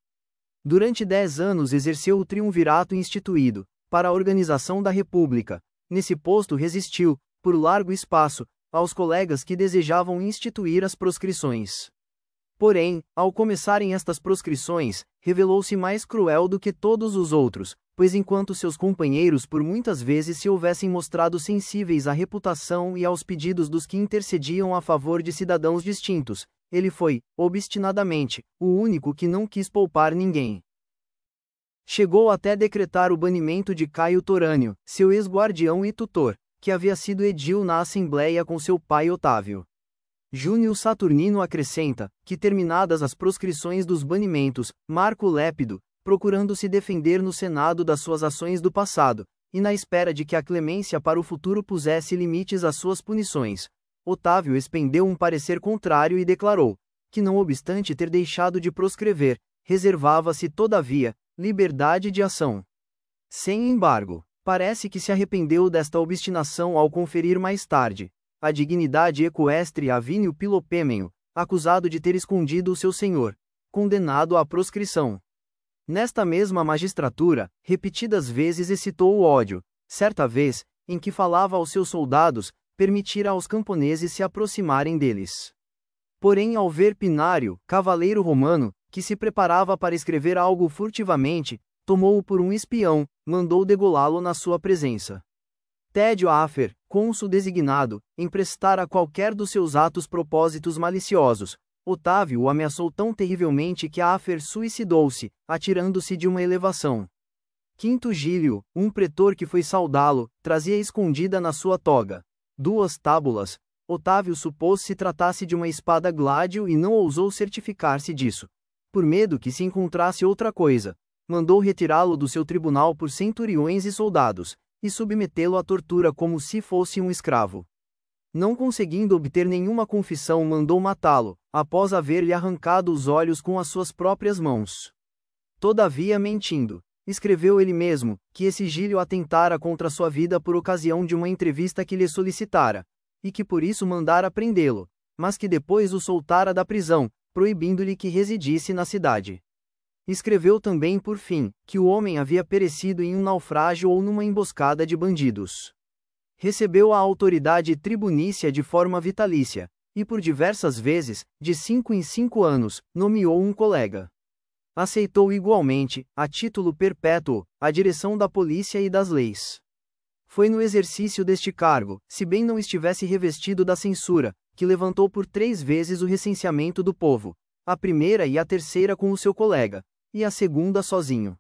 Durante 10 anos exerceu o triunvirato instituído, para a organização da República. Nesse posto resistiu, por largo espaço, aos colegas que desejavam instituir as proscrições. Porém, ao começarem estas proscrições, revelou-se mais cruel do que todos os outros, pois enquanto seus companheiros por muitas vezes se houvessem mostrado sensíveis à reputação e aos pedidos dos que intercediam a favor de cidadãos distintos, ele foi, obstinadamente, o único que não quis poupar ninguém. Chegou até decretar o banimento de Caio Torânio, seu ex-guardião e tutor, que havia sido edil na Assembleia com seu pai Otávio. Júnior Saturnino acrescenta, que terminadas as proscrições dos banimentos, Marco Lépido, procurando se defender no Senado das suas ações do passado, e na espera de que a clemência para o futuro pusesse limites às suas punições, Otávio expendeu um parecer contrário e declarou, que não obstante ter deixado de proscrever, reservava-se todavia, liberdade de ação. Sem embargo, parece que se arrependeu desta obstinação ao conferir mais tarde a dignidade equestre a Vínio Pilopêmenio, acusado de ter escondido o seu senhor, condenado à proscrição. Nesta mesma magistratura, repetidas vezes excitou o ódio, certa vez, em que falava aos seus soldados, permitira aos camponeses se aproximarem deles. Porém, ao ver Pinário, cavaleiro romano, que se preparava para escrever algo furtivamente, tomou-o por um espião, mandou degolá-lo na sua presença. Tédio Afer, cônsul designado, emprestara qualquer dos seus atos propósitos maliciosos. Otávio o ameaçou tão terrivelmente que Afer suicidou-se, atirando-se de uma elevação. Quinto Gílio, um pretor que foi saudá-lo, trazia escondida na sua toga 2 tábulas. Otávio supôs se tratasse de uma espada Gládio e não ousou certificar-se disso. Por medo que se encontrasse outra coisa, mandou retirá-lo do seu tribunal por centuriões e soldados, e submetê-lo à tortura como se fosse um escravo. Não conseguindo obter nenhuma confissão, mandou matá-lo, após haver-lhe arrancado os olhos com as suas próprias mãos. Todavia, mentindo, escreveu ele mesmo, que esse Gílio atentara contra sua vida por ocasião de uma entrevista que lhe solicitara, e que por isso mandara prendê-lo, mas que depois o soltara da prisão, proibindo-lhe que residisse na cidade. Escreveu também, por fim, que o homem havia perecido em um naufrágio ou numa emboscada de bandidos. Recebeu a autoridade tribunícia de forma vitalícia, e por diversas vezes, de 5 em 5 anos, nomeou um colega. Aceitou igualmente, a título perpétuo, a direção da polícia e das leis. Foi no exercício deste cargo, se bem não estivesse revestido da censura, que levantou por 3 vezes o recenseamento do povo, a primeira e a terceira com o seu colega, e a segunda sozinho.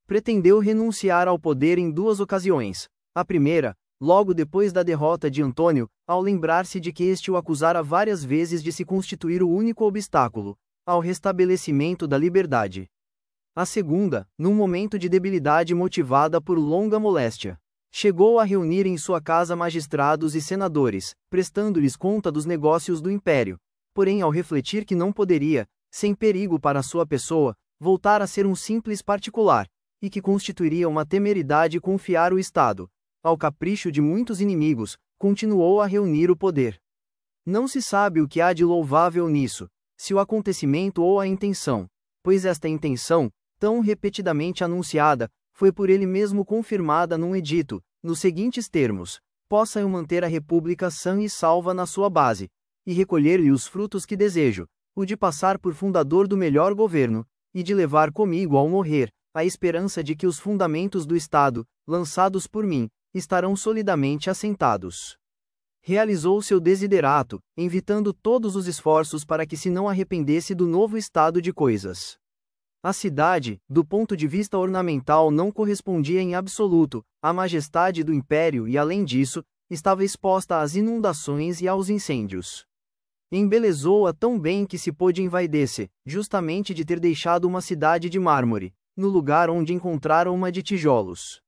Pretendeu renunciar ao poder em 2 ocasiões. A primeira, logo depois da derrota de Antônio, ao lembrar-se de que este o acusara várias vezes de se constituir o único obstáculo ao restabelecimento da liberdade. A segunda, num momento de debilidade motivada por longa moléstia. Chegou a reunir em sua casa magistrados e senadores, prestando-lhes conta dos negócios do império. Porém, ao refletir que não poderia, sem perigo para sua pessoa, voltar a ser um simples particular, e que constituiria uma temeridade confiar o Estado ao capricho de muitos inimigos, continuou a reunir o poder. Não se sabe o que há de louvável nisso, se o acontecimento ou a intenção, pois esta intenção, tão repetidamente anunciada, foi por ele mesmo confirmada num edito, nos seguintes termos: possa eu manter a República sã e salva na sua base, e recolher-lhe os frutos que desejo, o de passar por fundador do melhor governo, e de levar comigo ao morrer, a esperança de que os fundamentos do Estado, lançados por mim, estarão solidamente assentados. Realizou seu desiderato, evitando todos os esforços para que se não arrependesse do novo estado de coisas. A cidade, do ponto de vista ornamental, não correspondia em absoluto à majestade do império e, além disso, estava exposta às inundações e aos incêndios. Embelezou-a tão bem que se pôde envaidecer, justamente de ter deixado uma cidade de mármore, no lugar onde encontrara uma de tijolos.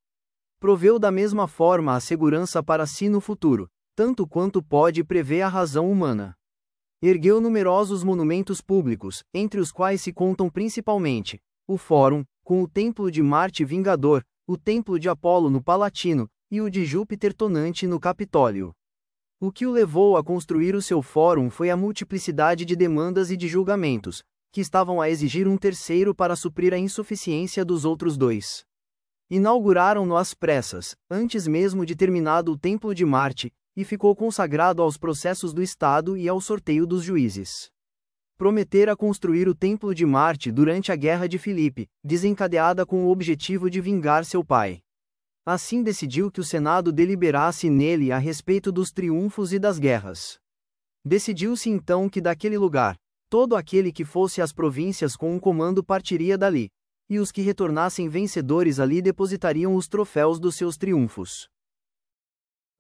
Proveu da mesma forma a segurança para si no futuro, tanto quanto pode prever a razão humana. Ergueu numerosos monumentos públicos, entre os quais se contam principalmente o Fórum, com o Templo de Marte Vingador, o Templo de Apolo no Palatino, e o de Júpiter Tonante no Capitólio. O que o levou a construir o seu fórum foi a multiplicidade de demandas e de julgamentos, que estavam a exigir um terceiro para suprir a insuficiência dos outros 2. Inauguraram-no às pressas, antes mesmo de terminado o Templo de Marte, e ficou consagrado aos processos do Estado e ao sorteio dos juízes. Prometera construir o Templo de Marte durante a Guerra de Filipe, desencadeada com o objetivo de vingar seu pai. Assim decidiu que o Senado deliberasse nele a respeito dos triunfos e das guerras. Decidiu-se então que daquele lugar, todo aquele que fosse às províncias com um comando partiria dali, e os que retornassem vencedores ali depositariam os troféus dos seus triunfos.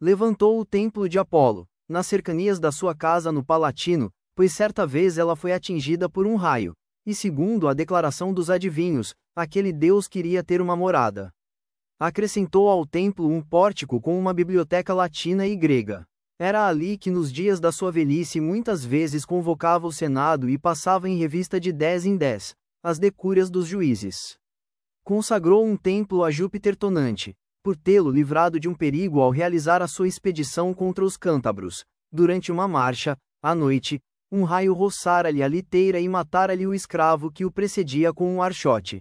Levantou o templo de Apolo, nas cercanias da sua casa no Palatino, pois certa vez ela foi atingida por um raio, e segundo a declaração dos adivinhos, aquele deus queria ter uma morada. Acrescentou ao templo um pórtico com uma biblioteca latina e grega. Era ali que nos dias da sua velhice muitas vezes convocava o Senado e passava em revista de 10 em 10, as decúrias dos juízes. Consagrou um templo a Júpiter Tonante, por tê-lo livrado de um perigo ao realizar a sua expedição contra os cântabros. Durante uma marcha, à noite, um raio roçara-lhe a liteira e matara-lhe o escravo que o precedia com um archote.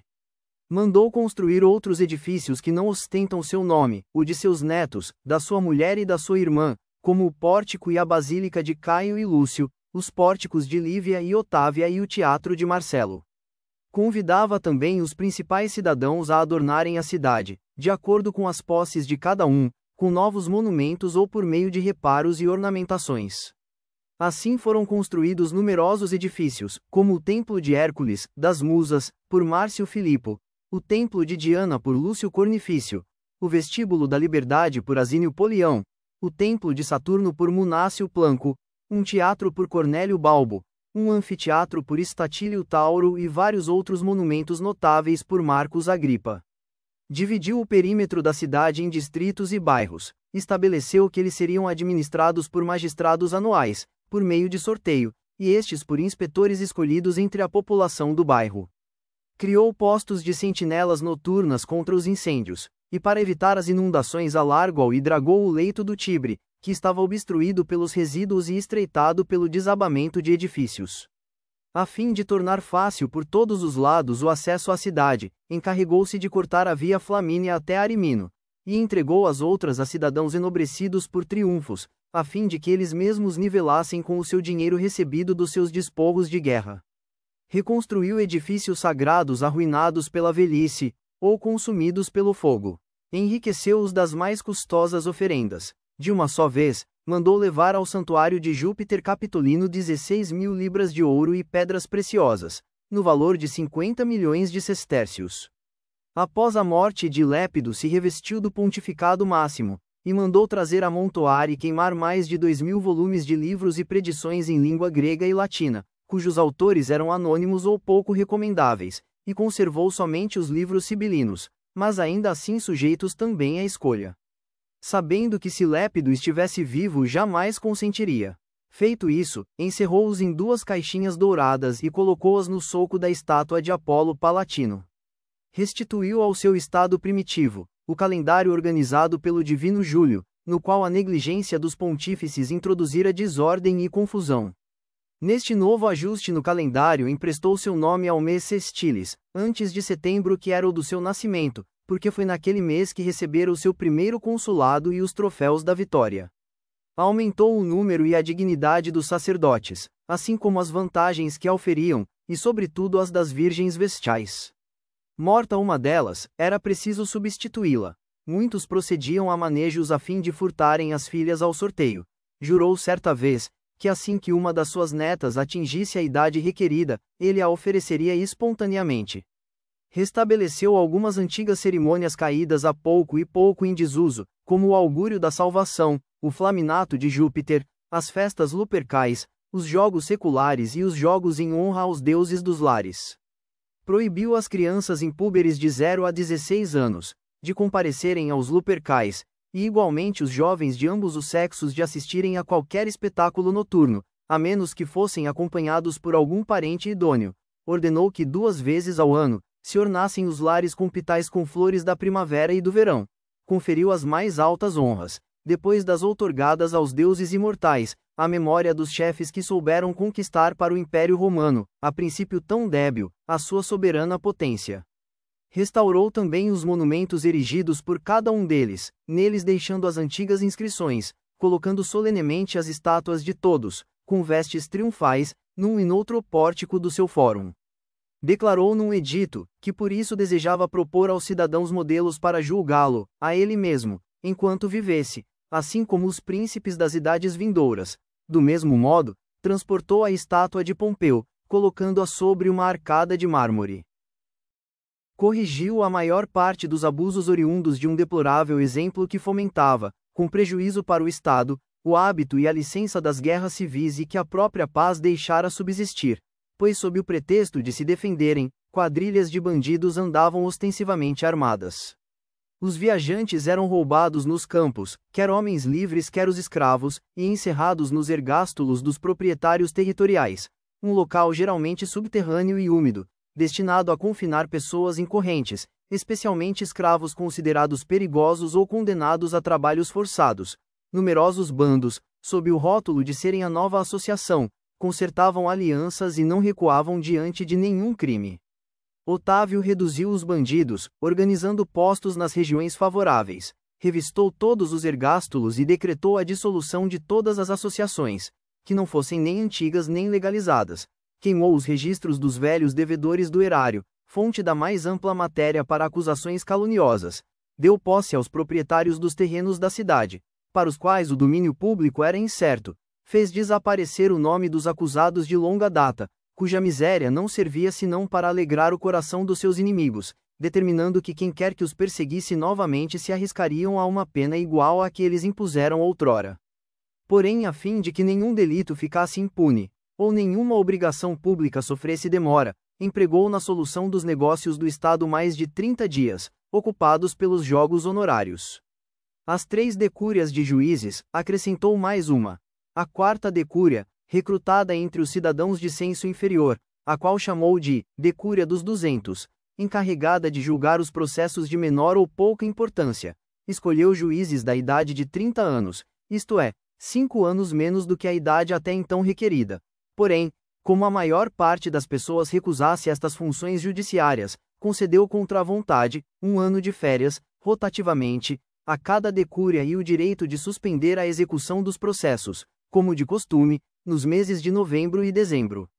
Mandou construir outros edifícios que não ostentam seu nome, o de seus netos, da sua mulher e da sua irmã, como o pórtico e a basílica de Caio e Lúcio, os pórticos de Lívia e Otávia e o teatro de Marcelo. Convidava também os principais cidadãos a adornarem a cidade, de acordo com as posses de cada um, com novos monumentos ou por meio de reparos e ornamentações. Assim foram construídos numerosos edifícios, como o Templo de Hércules, das Musas, por Márcio Filipo, o Templo de Diana por Lúcio Cornifício, o Vestíbulo da Liberdade por Asínio Polião, o Templo de Saturno por Munácio Planco, um teatro por Cornélio Balbo, um anfiteatro por Estatílio Tauro e vários outros monumentos notáveis por Marcos Agripa. Dividiu o perímetro da cidade em distritos e bairros, estabeleceu que eles seriam administrados por magistrados anuais, por meio de sorteio, e estes por inspetores escolhidos entre a população do bairro. Criou postos de sentinelas noturnas contra os incêndios, e para evitar as inundações alargou e dragou o leito do Tibre, que estava obstruído pelos resíduos e estreitado pelo desabamento de edifícios. A fim de tornar fácil por todos os lados o acesso à cidade, encarregou-se de cortar a via Flamínia até Arimino, e entregou as outras a cidadãos enobrecidos por triunfos, a fim de que eles mesmos nivelassem com o seu dinheiro recebido dos seus despojos de guerra. Reconstruiu edifícios sagrados arruinados pela velhice, ou consumidos pelo fogo. Enriqueceu-os das mais custosas oferendas. De uma só vez, mandou levar ao santuário de Júpiter Capitolino 16.000 libras de ouro e pedras preciosas, no valor de 50 milhões de sestércios. Após a morte de Lépido se revestiu do pontificado máximo, e mandou trazer amontoar e queimar mais de 2.000 volumes de livros e predições em língua grega e latina, cujos autores eram anônimos ou pouco recomendáveis, e conservou somente os livros sibilinos, mas ainda assim sujeitos também à escolha. Sabendo que se Lépido estivesse vivo jamais consentiria. Feito isso, encerrou-os em 2 caixinhas douradas e colocou-as no sulco da estátua de Apolo Palatino. Restituiu ao seu estado primitivo o calendário organizado pelo divino Júlio, no qual a negligência dos pontífices introduzira desordem e confusão. Neste novo ajuste no calendário emprestou seu nome ao mês Sestilis, antes de setembro que era o do seu nascimento, porque foi naquele mês que recebera o seu primeiro consulado e os troféus da vitória. Aumentou o número e a dignidade dos sacerdotes, assim como as vantagens que auferiam, e sobretudo as das virgens vestais. Morta uma delas, era preciso substituí-la. Muitos procediam a manejos a fim de furtarem as filhas ao sorteio. Jurou certa vez, que assim que uma das suas netas atingisse a idade requerida, ele a ofereceria espontaneamente. Restabeleceu algumas antigas cerimônias caídas há pouco e pouco em desuso, como o augúrio da salvação, o flaminato de Júpiter, as festas lupercais, os jogos seculares e os jogos em honra aos deuses dos lares. Proibiu às crianças impúberes de 0 a 16 anos, de comparecerem aos lupercais, e igualmente os jovens de ambos os sexos de assistirem a qualquer espetáculo noturno, a menos que fossem acompanhados por algum parente idôneo. Ordenou que 2 vezes ao ano, se ornassem os lares com pitais com flores da primavera e do verão. Conferiu as mais altas honras, depois das outorgadas aos deuses imortais, à memória dos chefes que souberam conquistar para o Império Romano, a princípio tão débil, a sua soberana potência. Restaurou também os monumentos erigidos por cada um deles, neles deixando as antigas inscrições, colocando solenemente as estátuas de todos, com vestes triunfais, num e noutro pórtico do seu fórum. Declarou num edito, que por isso desejava propor aos cidadãos modelos para julgá-lo, a ele mesmo, enquanto vivesse, assim como os príncipes das idades vindouras. Do mesmo modo, transportou a estátua de Pompeu, colocando-a sobre uma arcada de mármore. Corrigiu a maior parte dos abusos oriundos de um deplorável exemplo que fomentava, com prejuízo para o Estado, o hábito e a licença das guerras civis e que a própria paz deixara subsistir, pois sob o pretexto de se defenderem, quadrilhas de bandidos andavam ostensivamente armadas. Os viajantes eram roubados nos campos, quer homens livres quer os escravos, e encerrados nos ergástulos dos proprietários territoriais, um local geralmente subterrâneo e úmido, destinado a confinar pessoas incorrentes, especialmente escravos considerados perigosos ou condenados a trabalhos forçados. Numerosos bandos, sob o rótulo de serem a nova associação, concertavam alianças e não recuavam diante de nenhum crime. Otávio reduziu os bandidos, organizando postos nas regiões favoráveis, revistou todos os ergástulos e decretou a dissolução de todas as associações, que não fossem nem antigas nem legalizadas. Queimou os registros dos velhos devedores do erário, fonte da mais ampla matéria para acusações caluniosas. Deu posse aos proprietários dos terrenos da cidade, para os quais o domínio público era incerto. Fez desaparecer o nome dos acusados de longa data, cuja miséria não servia senão para alegrar o coração dos seus inimigos, determinando que quem quer que os perseguisse novamente se arriscariam a uma pena igual à que eles impuseram outrora. Porém, a fim de que nenhum delito ficasse impune, ou nenhuma obrigação pública sofresse demora, empregou na solução dos negócios do Estado mais de 30 dias, ocupados pelos jogos honorários. Às 3 decúrias de juízes, acrescentou mais uma, a 4ª decúria, recrutada entre os cidadãos de censo inferior, a qual chamou de decúria dos 200, encarregada de julgar os processos de menor ou pouca importância. Escolheu juízes da idade de 30 anos, isto é, 5 anos menos do que a idade até então requerida. Porém, como a maior parte das pessoas recusasse estas funções judiciárias, concedeu contra a vontade, 1 ano de férias, rotativamente, a cada decúria e o direito de suspender a execução dos processos, como de costume, nos meses de novembro e dezembro.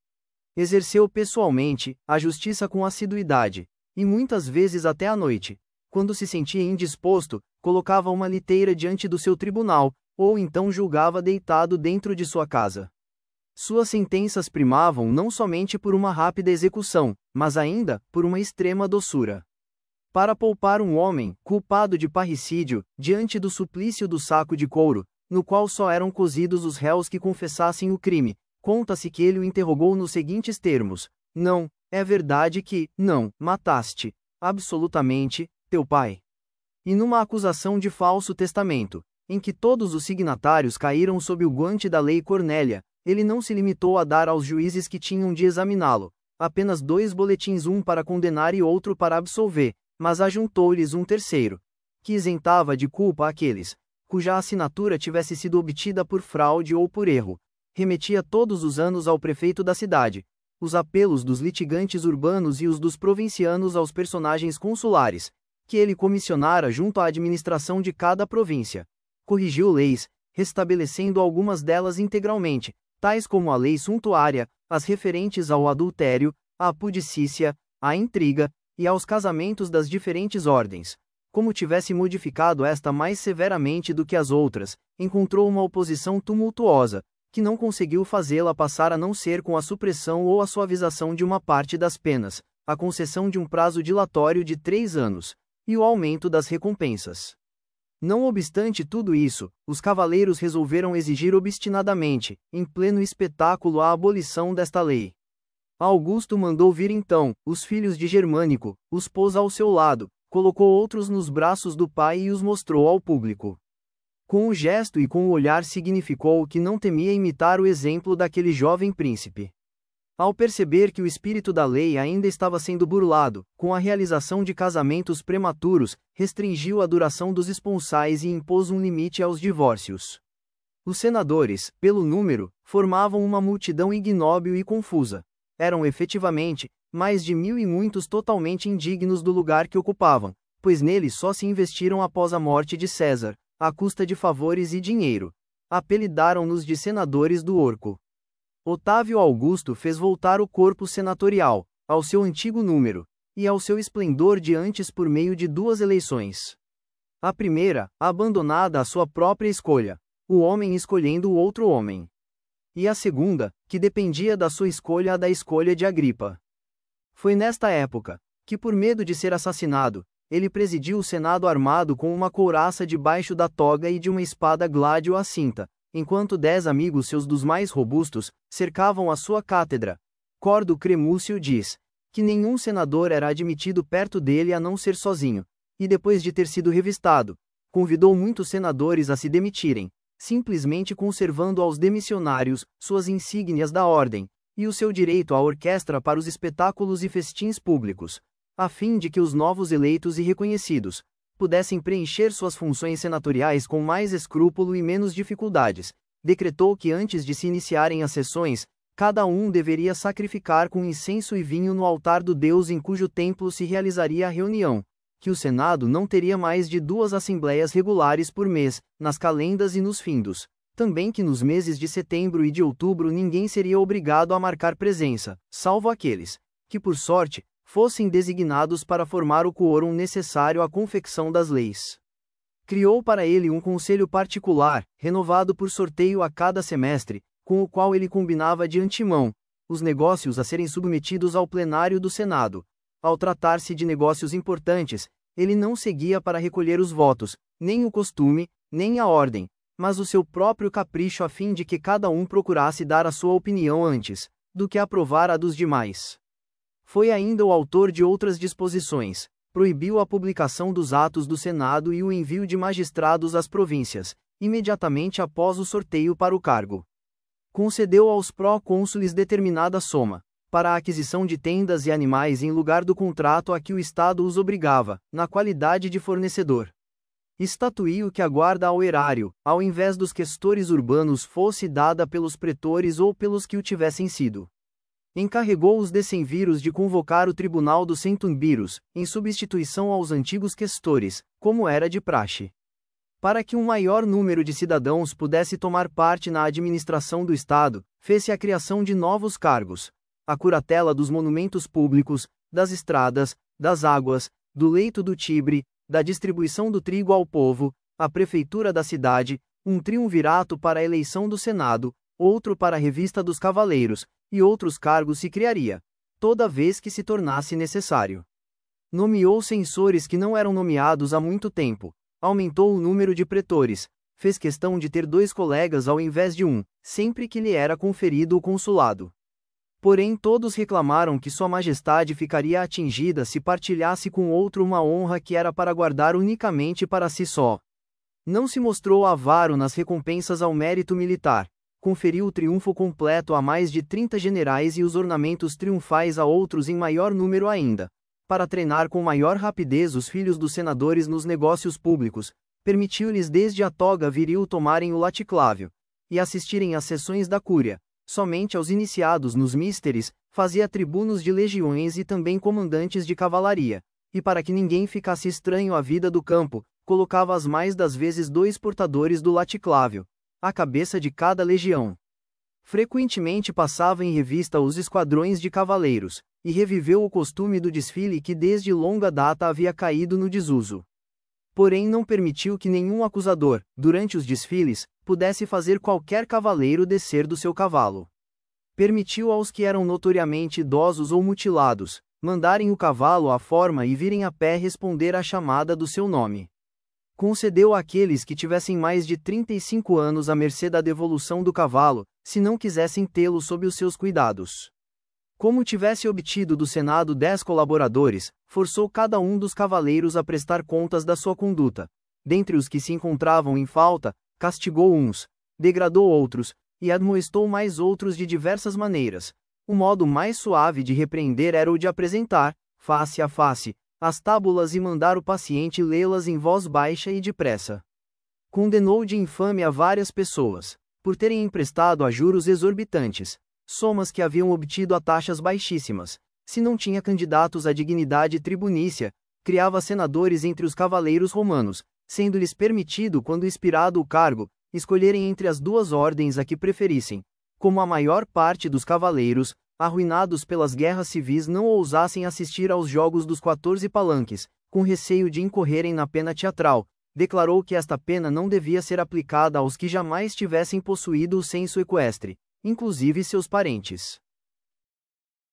Exerceu pessoalmente a justiça com assiduidade, e muitas vezes até à noite. Quando se sentia indisposto, colocava uma liteira diante do seu tribunal, ou então julgava deitado dentro de sua casa. Suas sentenças primavam não somente por uma rápida execução, mas ainda por uma extrema doçura. Para poupar um homem, culpado de parricídio, diante do suplício do saco de couro, no qual só eram cozidos os réus que confessassem o crime, conta-se que ele o interrogou nos seguintes termos: não, é verdade que, não, mataste, absolutamente, teu pai. E numa acusação de falso testamento, em que todos os signatários caíram sob o guante da lei Cornélia, ele não se limitou a dar aos juízes que tinham de examiná-lo apenas 2 boletins, um para condenar e outro para absolver, mas ajuntou-lhes um terceiro, que isentava de culpa aqueles cuja assinatura tivesse sido obtida por fraude ou por erro. Remetia todos os anos ao prefeito da cidade os apelos dos litigantes urbanos e os dos provincianos aos personagens consulares, que ele comissionara junto à administração de cada província. Corrigiu leis, restabelecendo algumas delas integralmente, tais como a lei suntuária, as referentes ao adultério, à pudicícia, à intriga, e aos casamentos das diferentes ordens. Como tivesse modificado esta mais severamente do que as outras, encontrou uma oposição tumultuosa, que não conseguiu fazê-la passar a não ser com a supressão ou a suavização de uma parte das penas, a concessão de um prazo dilatório de 3 anos, e o aumento das recompensas. Não obstante tudo isso, os cavaleiros resolveram exigir obstinadamente, em pleno espetáculo, a abolição desta lei. Augusto mandou vir então os filhos de Germânico, os pôs ao seu lado, colocou outros nos braços do pai e os mostrou ao público. Com o gesto e com o olhar significou que não temia imitar o exemplo daquele jovem príncipe. Ao perceber que o espírito da lei ainda estava sendo burlado, com a realização de casamentos prematuros, restringiu a duração dos esponsais e impôs um limite aos divórcios. Os senadores, pelo número, formavam uma multidão ignóbil e confusa. Eram efetivamente mais de 1000 e muitos totalmente indignos do lugar que ocupavam, pois nele só se investiram após a morte de César, à custa de favores e dinheiro. Apelidaram-nos de senadores do Orco. Otávio Augusto fez voltar o corpo senatorial, ao seu antigo número, e ao seu esplendor de antes por meio de 2 eleições. A primeira, abandonada à sua própria escolha, o homem escolhendo o outro homem. E a segunda, que dependia da sua escolha a da escolha de Agripa. Foi nesta época, que por medo de ser assassinado, ele presidiu o Senado armado com uma couraça debaixo da toga e de uma espada gládio à cinta, enquanto 10 amigos seus dos mais robustos, cercavam a sua cátedra. Cordo Cremúcio diz que nenhum senador era admitido perto dele a não ser sozinho, e depois de ter sido revistado, convidou muitos senadores a se demitirem, simplesmente conservando aos demissionários suas insígnias da ordem, e o seu direito à orquestra para os espetáculos e festins públicos, a fim de que os novos eleitos e reconhecidos pudessem preencher suas funções senatoriais com mais escrúpulo e menos dificuldades. Decretou que antes de se iniciarem as sessões, cada um deveria sacrificar com incenso e vinho no altar do Deus em cujo templo se realizaria a reunião, que o Senado não teria mais de 2 assembleias regulares por mês, nas calendas e nos findos. Também que nos meses de setembro e de outubro ninguém seria obrigado a marcar presença, salvo aqueles que, por sorte, fossem designados para formar o quórum necessário à confecção das leis. Criou para ele um conselho particular, renovado por sorteio a cada semestre, com o qual ele combinava de antemão os negócios a serem submetidos ao plenário do Senado. Ao tratar-se de negócios importantes, ele não seguia para recolher os votos, nem o costume, nem a ordem, mas o seu próprio capricho a fim de que cada um procurasse dar a sua opinião antes do que aprovar a dos demais. Foi ainda o autor de outras disposições. Proibiu a publicação dos atos do Senado e o envio de magistrados às províncias, imediatamente após o sorteio para o cargo. Concedeu aos pró-cônsules determinada soma, para a aquisição de tendas e animais em lugar do contrato a que o Estado os obrigava, na qualidade de fornecedor. Estatuiu que a guarda ao erário, ao invés dos questores urbanos, fosse dada pelos pretores ou pelos que o tivessem sido. Encarregou os decemviros de convocar o tribunal dos centumviros, em substituição aos antigos questores, como era de praxe. Para que um maior número de cidadãos pudesse tomar parte na administração do Estado, fez-se a criação de novos cargos: a curatela dos monumentos públicos, das estradas, das águas, do leito do Tibre, da distribuição do trigo ao povo, a prefeitura da cidade, um triunvirato para a eleição do Senado, outro para a revista dos cavaleiros, e outros cargos se criaria, toda vez que se tornasse necessário. Nomeou censores que não eram nomeados há muito tempo, aumentou o número de pretores, fez questão de ter 2 colegas ao invés de um, sempre que lhe era conferido o consulado. Porém todos reclamaram que Sua Majestade ficaria atingida se partilhasse com outro uma honra que era para guardar unicamente para si só. Não se mostrou avaro nas recompensas ao mérito militar. Conferiu o triunfo completo a mais de 30 generais e os ornamentos triunfais a outros em maior número ainda. Para treinar com maior rapidez os filhos dos senadores nos negócios públicos, permitiu-lhes desde a toga viril tomarem o laticlávio e assistirem às sessões da cúria. Somente aos iniciados nos místeres, fazia tribunos de legiões e também comandantes de cavalaria, e para que ninguém ficasse estranho à vida do campo, colocava as mais das vezes 2 portadores do laticlávio à cabeça de cada legião. Frequentemente passava em revista os esquadrões de cavaleiros, e reviveu o costume do desfile que desde longa data havia caído no desuso. Porém não permitiu que nenhum acusador, durante os desfiles, pudesse fazer qualquer cavaleiro descer do seu cavalo. Permitiu aos que eram notoriamente idosos ou mutilados, mandarem o cavalo à forma e virem a pé responder à chamada do seu nome. Concedeu àqueles que tivessem mais de 35 anos a mercê da devolução do cavalo, se não quisessem tê-lo sob os seus cuidados. Como tivesse obtido do Senado 10 colaboradores, forçou cada um dos cavaleiros a prestar contas da sua conduta. Dentre os que se encontravam em falta, castigou uns, degradou outros, e admoestou mais outros de diversas maneiras. O modo mais suave de repreender era o de apresentar, face a face, as tábulas e mandar o paciente lê-las em voz baixa e depressa. Condenou de infâmia várias pessoas, por terem emprestado a juros exorbitantes, somas que haviam obtido a taxas baixíssimas. Se não tinha candidatos à dignidade tribunícia, criava senadores entre os cavaleiros romanos, sendo-lhes permitido, quando expirado o cargo, escolherem entre as 2 ordens a que preferissem. Como a maior parte dos cavaleiros, arruinados pelas guerras civis, não ousassem assistir aos jogos dos 14 palanques, com receio de incorrerem na pena teatral, declarou que esta pena não devia ser aplicada aos que jamais tivessem possuído o censo equestre, inclusive seus parentes.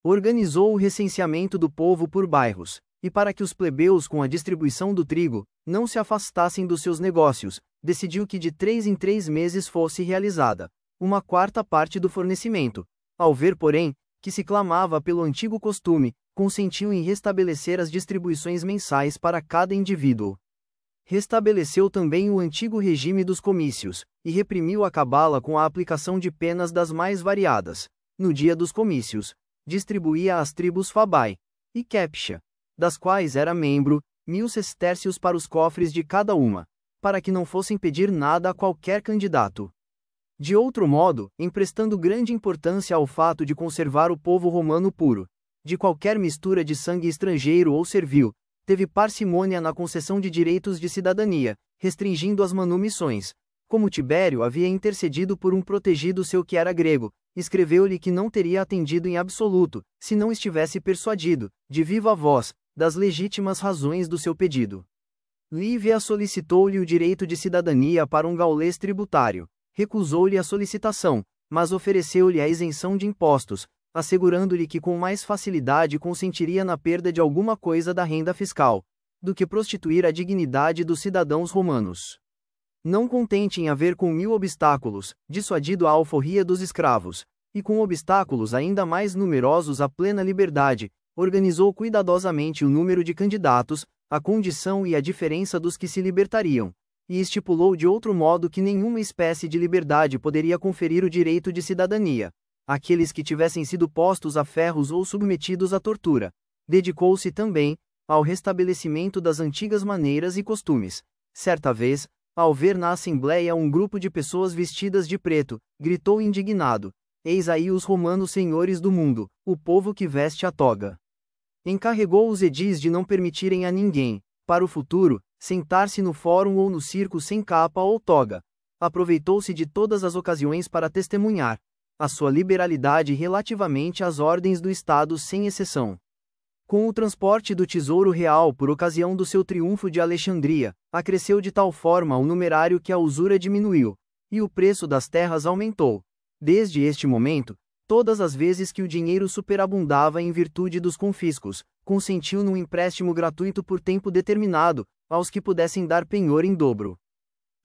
Organizou o recenseamento do povo por bairros, e para que os plebeus com a distribuição do trigo não se afastassem dos seus negócios, decidiu que de 3 em 3 meses fosse realizada uma quarta parte do fornecimento. Ao ver, porém, que se clamava pelo antigo costume, consentiu em restabelecer as distribuições mensais para cada indivíduo. Restabeleceu também o antigo regime dos comícios, e reprimiu a cabala com a aplicação de penas das mais variadas. No dia dos comícios, distribuía às tribos Fabai e Kepcha, das quais era membro, 1000 sestércios para os cofres de cada uma, para que não fossem pedir nada a qualquer candidato. De outro modo, emprestando grande importância ao fato de conservar o povo romano puro de qualquer mistura de sangue estrangeiro ou servil, teve parcimônia na concessão de direitos de cidadania, restringindo as manumissões. Como Tibério havia intercedido por um protegido seu que era grego, escreveu-lhe que não teria atendido em absoluto, se não estivesse persuadido, de viva voz, das legítimas razões do seu pedido. Lívia solicitou-lhe o direito de cidadania para um gaulês tributário. Recusou-lhe a solicitação, mas ofereceu-lhe a isenção de impostos, assegurando-lhe que com mais facilidade consentiria na perda de alguma coisa da renda fiscal, do que prostituir a dignidade dos cidadãos romanos. Não contente em haver com 1000 obstáculos, dissuadido a alforria dos escravos, e com obstáculos ainda mais numerosos à plena liberdade, organizou cuidadosamente o número de candidatos, a condição e a diferença dos que se libertariam, e estipulou de outro modo que nenhuma espécie de liberdade poderia conferir o direito de cidadania àqueles que tivessem sido postos a ferros ou submetidos à tortura. Dedicou-se também ao restabelecimento das antigas maneiras e costumes. Certa vez, ao ver na assembleia um grupo de pessoas vestidas de preto, gritou indignado: "Eis aí os romanos senhores do mundo, o povo que veste a toga." Encarregou os edis de não permitirem a ninguém, para o futuro, sentar-se no fórum ou no circo sem capa ou toga. Aproveitou-se de todas as ocasiões para testemunhar a sua liberalidade relativamente às ordens do Estado sem exceção. Com o transporte do tesouro real por ocasião do seu triunfo de Alexandria, acresceu de tal forma o numerário que a usura diminuiu, e o preço das terras aumentou. Desde este momento, todas as vezes que o dinheiro superabundava em virtude dos confiscos, consentiu num empréstimo gratuito por tempo determinado, aos que pudessem dar penhor em dobro.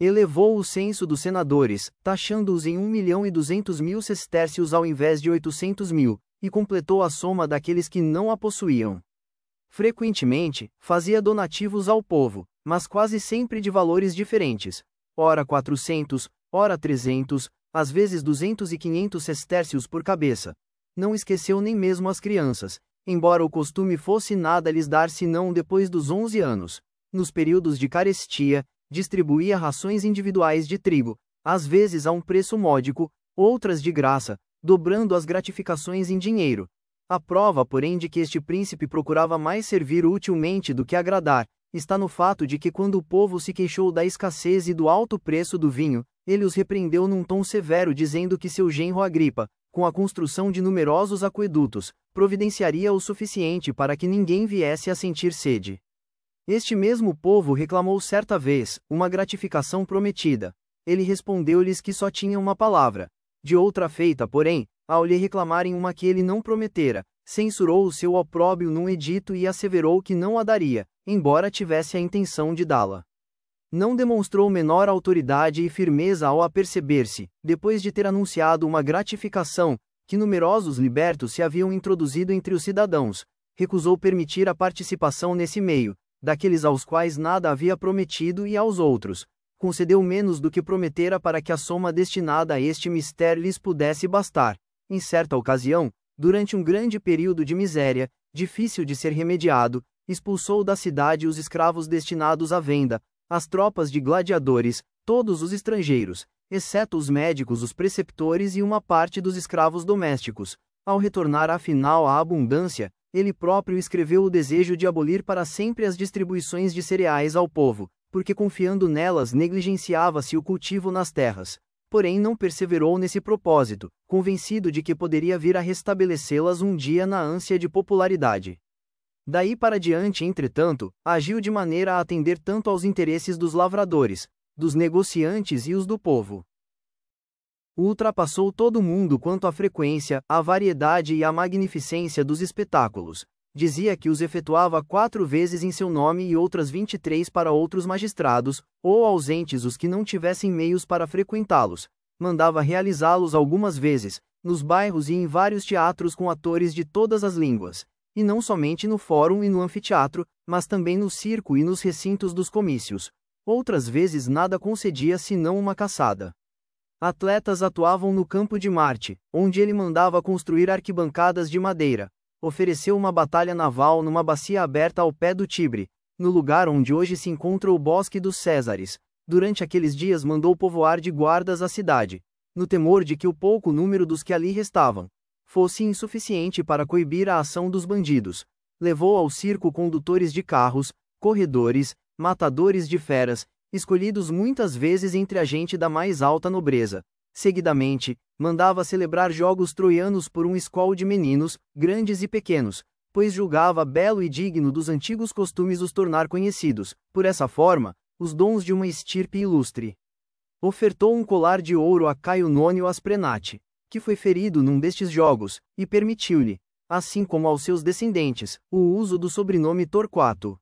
Elevou o censo dos senadores, taxando-os em 1.200.000 sestércios ao invés de 800.000, e completou a soma daqueles que não a possuíam. Frequentemente, fazia donativos ao povo, mas quase sempre de valores diferentes, ora 400, ora 300, às vezes 200 e 500 sestércios por cabeça. Não esqueceu nem mesmo as crianças, embora o costume fosse nada lhes dar senão depois dos 11 anos. Nos períodos de carestia, distribuía rações individuais de trigo, às vezes a um preço módico, outras de graça, dobrando as gratificações em dinheiro. A prova, porém, de que este príncipe procurava mais servir utilmente do que agradar, está no fato de que quando o povo se queixou da escassez e do alto preço do vinho, ele os repreendeu num tom severo, dizendo que seu genro Agripa, com a construção de numerosos aquedutos, providenciaria o suficiente para que ninguém viesse a sentir sede. Este mesmo povo reclamou certa vez uma gratificação prometida. Ele respondeu-lhes que só tinha uma palavra. De outra feita, porém, ao lhe reclamarem uma que ele não prometera, censurou o seu opróbrio num edito e asseverou que não a daria, embora tivesse a intenção de dá-la. Não demonstrou menor autoridade e firmeza ao aperceber-se, depois de ter anunciado uma gratificação, que numerosos libertos se haviam introduzido entre os cidadãos. Recusou permitir a participação nesse meio, daqueles aos quais nada havia prometido, e aos outros concedeu menos do que prometera para que a soma destinada a este mistério lhes pudesse bastar. Em certa ocasião, durante um grande período de miséria, difícil de ser remediado, expulsou da cidade os escravos destinados à venda, as tropas de gladiadores, todos os estrangeiros, exceto os médicos, os preceptores e uma parte dos escravos domésticos. Ao retornar afinal à abundância, ele próprio escreveu o desejo de abolir para sempre as distribuições de cereais ao povo, porque confiando nelas negligenciava-se o cultivo nas terras. Porém não perseverou nesse propósito, convencido de que poderia vir a restabelecê-las um dia na ânsia de popularidade. Daí para diante, entretanto, agiu de maneira a atender tanto aos interesses dos lavradores, dos negociantes e os do povo. Ultrapassou todo mundo quanto à frequência, à variedade e à magnificência dos espetáculos. Dizia que os efetuava 4 vezes em seu nome e outras 23 para outros magistrados, ou ausentes os que não tivessem meios para frequentá-los. Mandava realizá-los algumas vezes, nos bairros e em vários teatros com atores de todas as línguas. E não somente no fórum e no anfiteatro, mas também no circo e nos recintos dos comícios. Outras vezes nada concedia senão uma caçada. Atletas atuavam no Campo de Marte, onde ele mandava construir arquibancadas de madeira. Ofereceu uma batalha naval numa bacia aberta ao pé do Tibre, no lugar onde hoje se encontra o Bosque dos Césares. Durante aqueles dias mandou povoar de guardas a cidade, no temor de que o pouco número dos que ali restavam fosse insuficiente para coibir a ação dos bandidos. Levou ao circo condutores de carros, corredores, matadores de feras, escolhidos muitas vezes entre a gente da mais alta nobreza. Seguidamente, mandava celebrar jogos troianos por um escol de meninos, grandes e pequenos, pois julgava belo e digno dos antigos costumes os tornar conhecidos, por essa forma, os dons de uma estirpe ilustre. Ofertou um colar de ouro a Caio Nônio Asprenate, que foi ferido num destes jogos, e permitiu-lhe, assim como aos seus descendentes, o uso do sobrenome Torquato.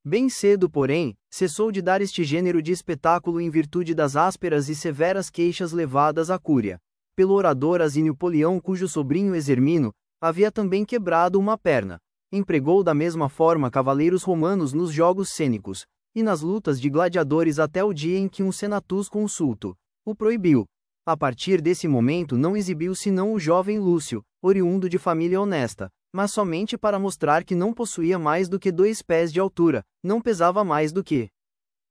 Bem cedo, porém, cessou de dar este gênero de espetáculo em virtude das ásperas e severas queixas levadas à cúria pelo orador Asínio Polião, cujo sobrinho Exermino havia também quebrado uma perna. Empregou da mesma forma cavaleiros romanos nos jogos cênicos e nas lutas de gladiadores até o dia em que um senatus consulto o proibiu. A partir desse momento não exibiu senão o jovem Lúcio, oriundo de família honesta, mas somente para mostrar que não possuía mais do que 2 pés de altura, não pesava mais do que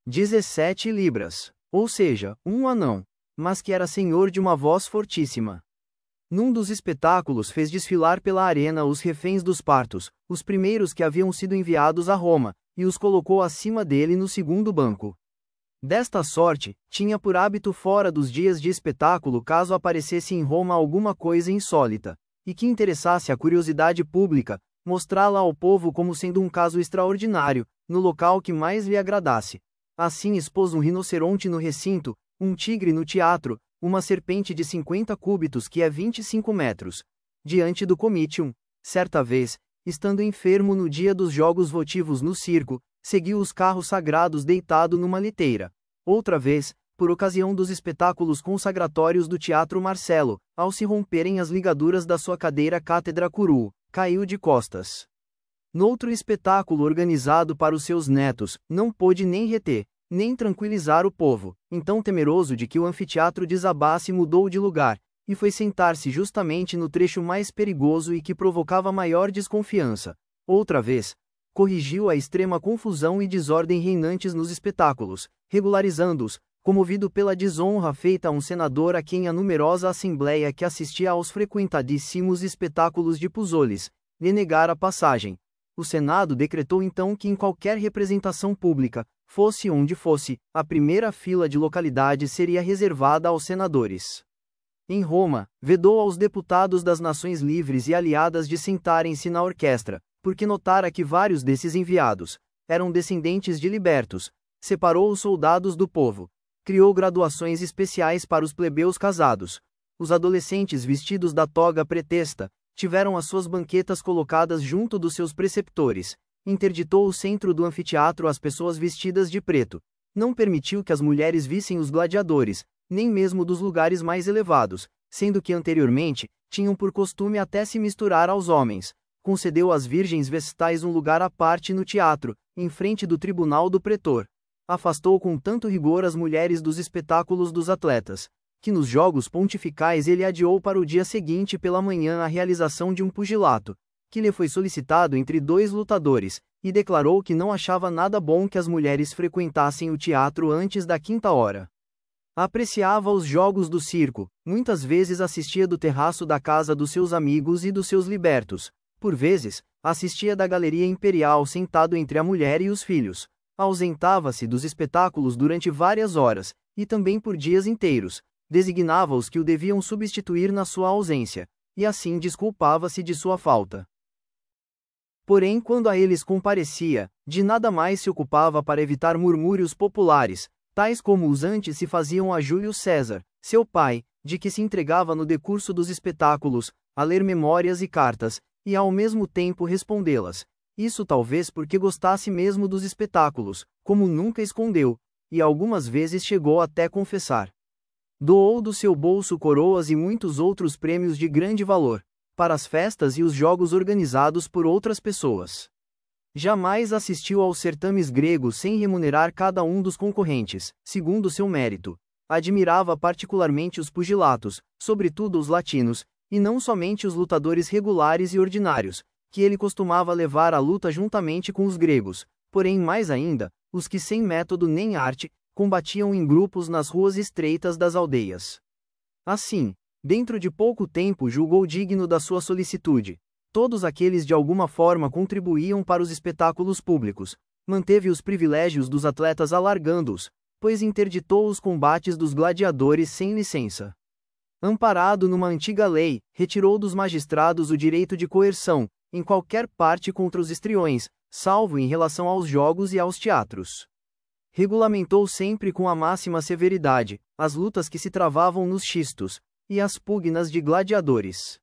17 libras, ou seja, um anão, mas que era senhor de uma voz fortíssima. Num dos espetáculos fez desfilar pela arena os reféns dos partos, os primeiros que haviam sido enviados a Roma, e os colocou acima dele no segundo banco. Desta sorte, tinha por hábito fora dos dias de espetáculo, caso aparecesse em Roma alguma coisa insólita, e que interessasse a curiosidade pública, mostrá-la ao povo como sendo um caso extraordinário, no local que mais lhe agradasse. Assim expôs um rinoceronte no recinto, um tigre no teatro, uma serpente de 50 cúbitos que é 25 metros. Diante do comitium, certa vez, estando enfermo no dia dos jogos votivos no circo, seguiu os carros sagrados deitado numa liteira. Outra vez, por ocasião dos espetáculos consagratórios do Teatro Marcelo, ao se romperem as ligaduras da sua cadeira cátedra curul, caiu de costas. Noutro espetáculo organizado para os seus netos, não pôde nem reter, nem tranquilizar o povo, então temeroso de que o anfiteatro desabasse mudou de lugar, e foi sentar-se justamente no trecho mais perigoso e que provocava maior desconfiança. Outra vez, corrigiu a extrema confusão e desordem reinantes nos espetáculos, regularizando-os, comovido pela desonra feita a um senador a quem a numerosa assembleia que assistia aos frequentadíssimos espetáculos de Puzoles lhe negara passagem. O Senado decretou então que em qualquer representação pública, fosse onde fosse, a primeira fila de localidade seria reservada aos senadores. Em Roma, vedou aos deputados das nações livres e aliadas de sentarem-se na orquestra, porque notara que vários desses enviados eram descendentes de libertos. Separou os soldados do povo. Criou graduações especiais para os plebeus casados. Os adolescentes vestidos da toga pretexta tiveram as suas banquetas colocadas junto dos seus preceptores. Interditou o centro do anfiteatro às pessoas vestidas de preto. Não permitiu que as mulheres vissem os gladiadores, nem mesmo dos lugares mais elevados, sendo que anteriormente tinham por costume até se misturar aos homens. Concedeu às virgens vestais um lugar à parte no teatro, em frente do tribunal do pretor. Afastou com tanto rigor as mulheres dos espetáculos dos atletas, que nos jogos pontificais ele adiou para o dia seguinte pela manhã a realização de um pugilato, que lhe foi solicitado entre 2 lutadores, e declarou que não achava nada bom que as mulheres frequentassem o teatro antes da 5ª hora. Apreciava os jogos do circo, muitas vezes assistia do terraço da casa dos seus amigos e dos seus libertos. Por vezes, assistia da galeria imperial sentado entre a mulher e os filhos. Ausentava-se dos espetáculos durante várias horas, e também por dias inteiros. Designava os que o deviam substituir na sua ausência, e assim desculpava-se de sua falta. Porém, quando a eles comparecia, de nada mais se ocupava para evitar murmúrios populares, tais como os antes se faziam a Júlio César, seu pai, de que se entregava no decurso dos espetáculos, a ler memórias e cartas, e ao mesmo tempo respondê-las. Isso talvez porque gostasse mesmo dos espetáculos, como nunca escondeu, e algumas vezes chegou até confessar. Doou do seu bolso coroas e muitos outros prêmios de grande valor, para as festas e os jogos organizados por outras pessoas. Jamais assistiu aos certames gregos sem remunerar cada um dos concorrentes, segundo seu mérito. Admirava particularmente os pugilatos, sobretudo os latinos, e não somente os lutadores regulares e ordinários, que ele costumava levar à luta juntamente com os gregos, porém mais ainda, os que sem método nem arte, combatiam em grupos nas ruas estreitas das aldeias. Assim, dentro de pouco tempo julgou digno da sua solicitude. Todos aqueles de alguma forma contribuíam para os espetáculos públicos, manteve os privilégios dos atletas alargando-os, pois interditou os combates dos gladiadores sem licença. Amparado numa antiga lei, retirou dos magistrados o direito de coerção, em qualquer parte contra os estriões, salvo em relação aos jogos e aos teatros. Regulamentou sempre com a máxima severidade as lutas que se travavam nos xistos, e as pugnas de gladiadores.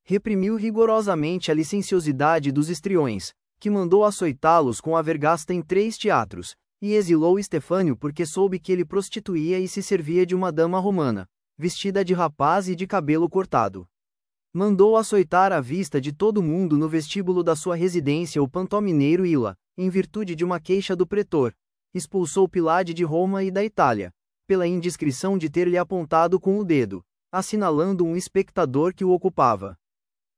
Reprimiu rigorosamente a licenciosidade dos estriões, que mandou açoitá-los com a vergasta em 3 teatros, e exilou Estefânio porque soube que ele prostituía e se servia de uma dama romana, vestida de rapaz e de cabelo cortado. Mandou açoitar à vista de todo mundo no vestíbulo da sua residência o pantomineiro Ila, em virtude de uma queixa do pretor. Expulsou Pilade de Roma e da Itália, pela indiscrição de ter-lhe apontado com o dedo, assinalando um espectador que o ocupava.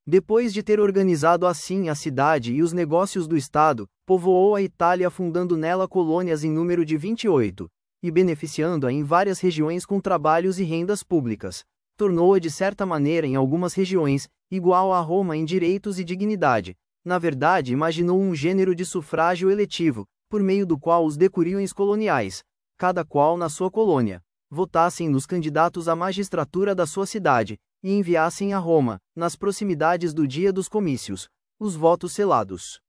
Depois de ter organizado assim a cidade e os negócios do Estado, povoou a Itália fundando nela colônias em número de 28, e beneficiando-a em várias regiões com trabalhos e rendas públicas. Tornou-a de certa maneira em algumas regiões, igual a Roma em direitos e dignidade. Na verdade, imaginou um gênero de sufrágio eletivo, por meio do qual os decuriões coloniais, cada qual na sua colônia, votassem nos candidatos à magistratura da sua cidade, e enviassem a Roma, nas proximidades do dia dos comícios, os votos selados.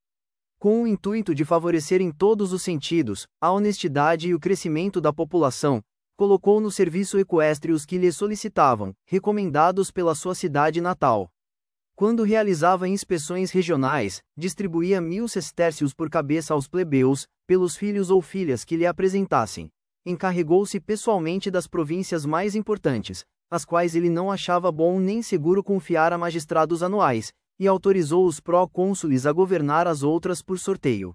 Com o intuito de favorecer em todos os sentidos a honestidade e o crescimento da população, colocou no serviço equestre os que lhe solicitavam, recomendados pela sua cidade natal. Quando realizava inspeções regionais, distribuía 1000 sestércios por cabeça aos plebeus, pelos filhos ou filhas que lhe apresentassem. Encarregou-se pessoalmente das províncias mais importantes, as quais ele não achava bom nem seguro confiar a magistrados anuais, e autorizou os pró-cônsules a governar as outras por sorteio.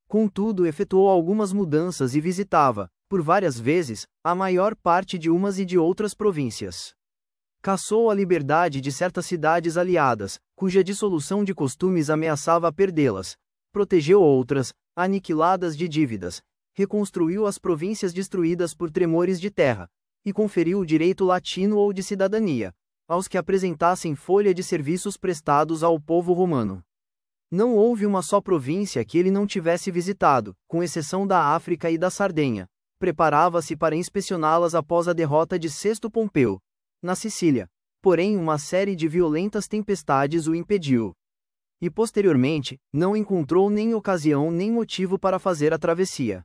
Contudo, efetuou algumas mudanças e visitava, por várias vezes, a maior parte de umas e de outras províncias. Cassou a liberdade de certas cidades aliadas, cuja dissolução de costumes ameaçava perdê-las. Protegeu outras, aniquiladas de dívidas. Reconstruiu as províncias destruídas por tremores de terra. E conferiu o direito latino ou de cidadania aos que apresentassem folha de serviços prestados ao povo romano. Não houve uma só província que ele não tivesse visitado, com exceção da África e da Sardenha. Preparava-se para inspecioná-las após a derrota de Sexto Pompeu, na Sicília. Porém, uma série de violentas tempestades o impediu. E posteriormente, não encontrou nem ocasião nem motivo para fazer a travessia.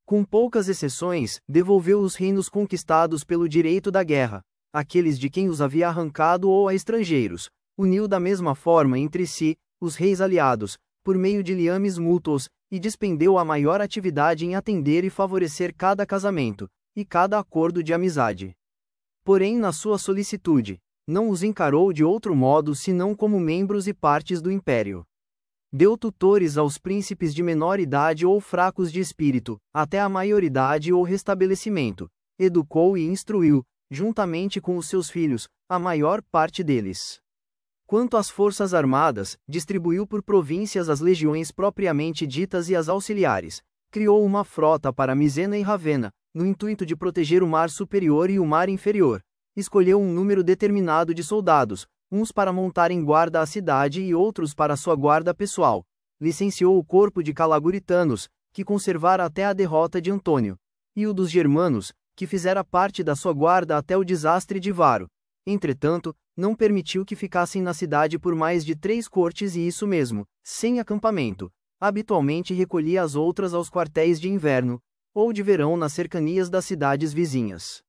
Com poucas exceções, devolveu os reinos conquistados pelo direito da guerra, aqueles de quem os havia arrancado ou a estrangeiros. Uniu da mesma forma entre si, os reis aliados, por meio de liames mútuos, e despendeu a maior atividade em atender e favorecer cada casamento, e cada acordo de amizade. Porém, na sua solicitude, não os encarou de outro modo senão como membros e partes do império. Deu tutores aos príncipes de menor idade ou fracos de espírito, até a maioridade ou restabelecimento. Educou e instruiu, juntamente com os seus filhos, a maior parte deles. Quanto às forças armadas, distribuiu por províncias as legiões propriamente ditas e as auxiliares. Criou uma frota para Misena e Ravenna, no intuito de proteger o mar superior e o mar inferior. Escolheu um número determinado de soldados, uns para montarem guarda à cidade e outros para sua guarda pessoal. Licenciou o corpo de calaguritanos, que conservara até a derrota de Antônio, e o dos germanos, que fizera parte da sua guarda até o desastre de Varo. Entretanto, não permitiu que ficassem na cidade por mais de 3 cortes e isso mesmo, sem acampamento. Habitualmente recolhia as outras aos quartéis de inverno, ou de verão nas cercanias das cidades vizinhas.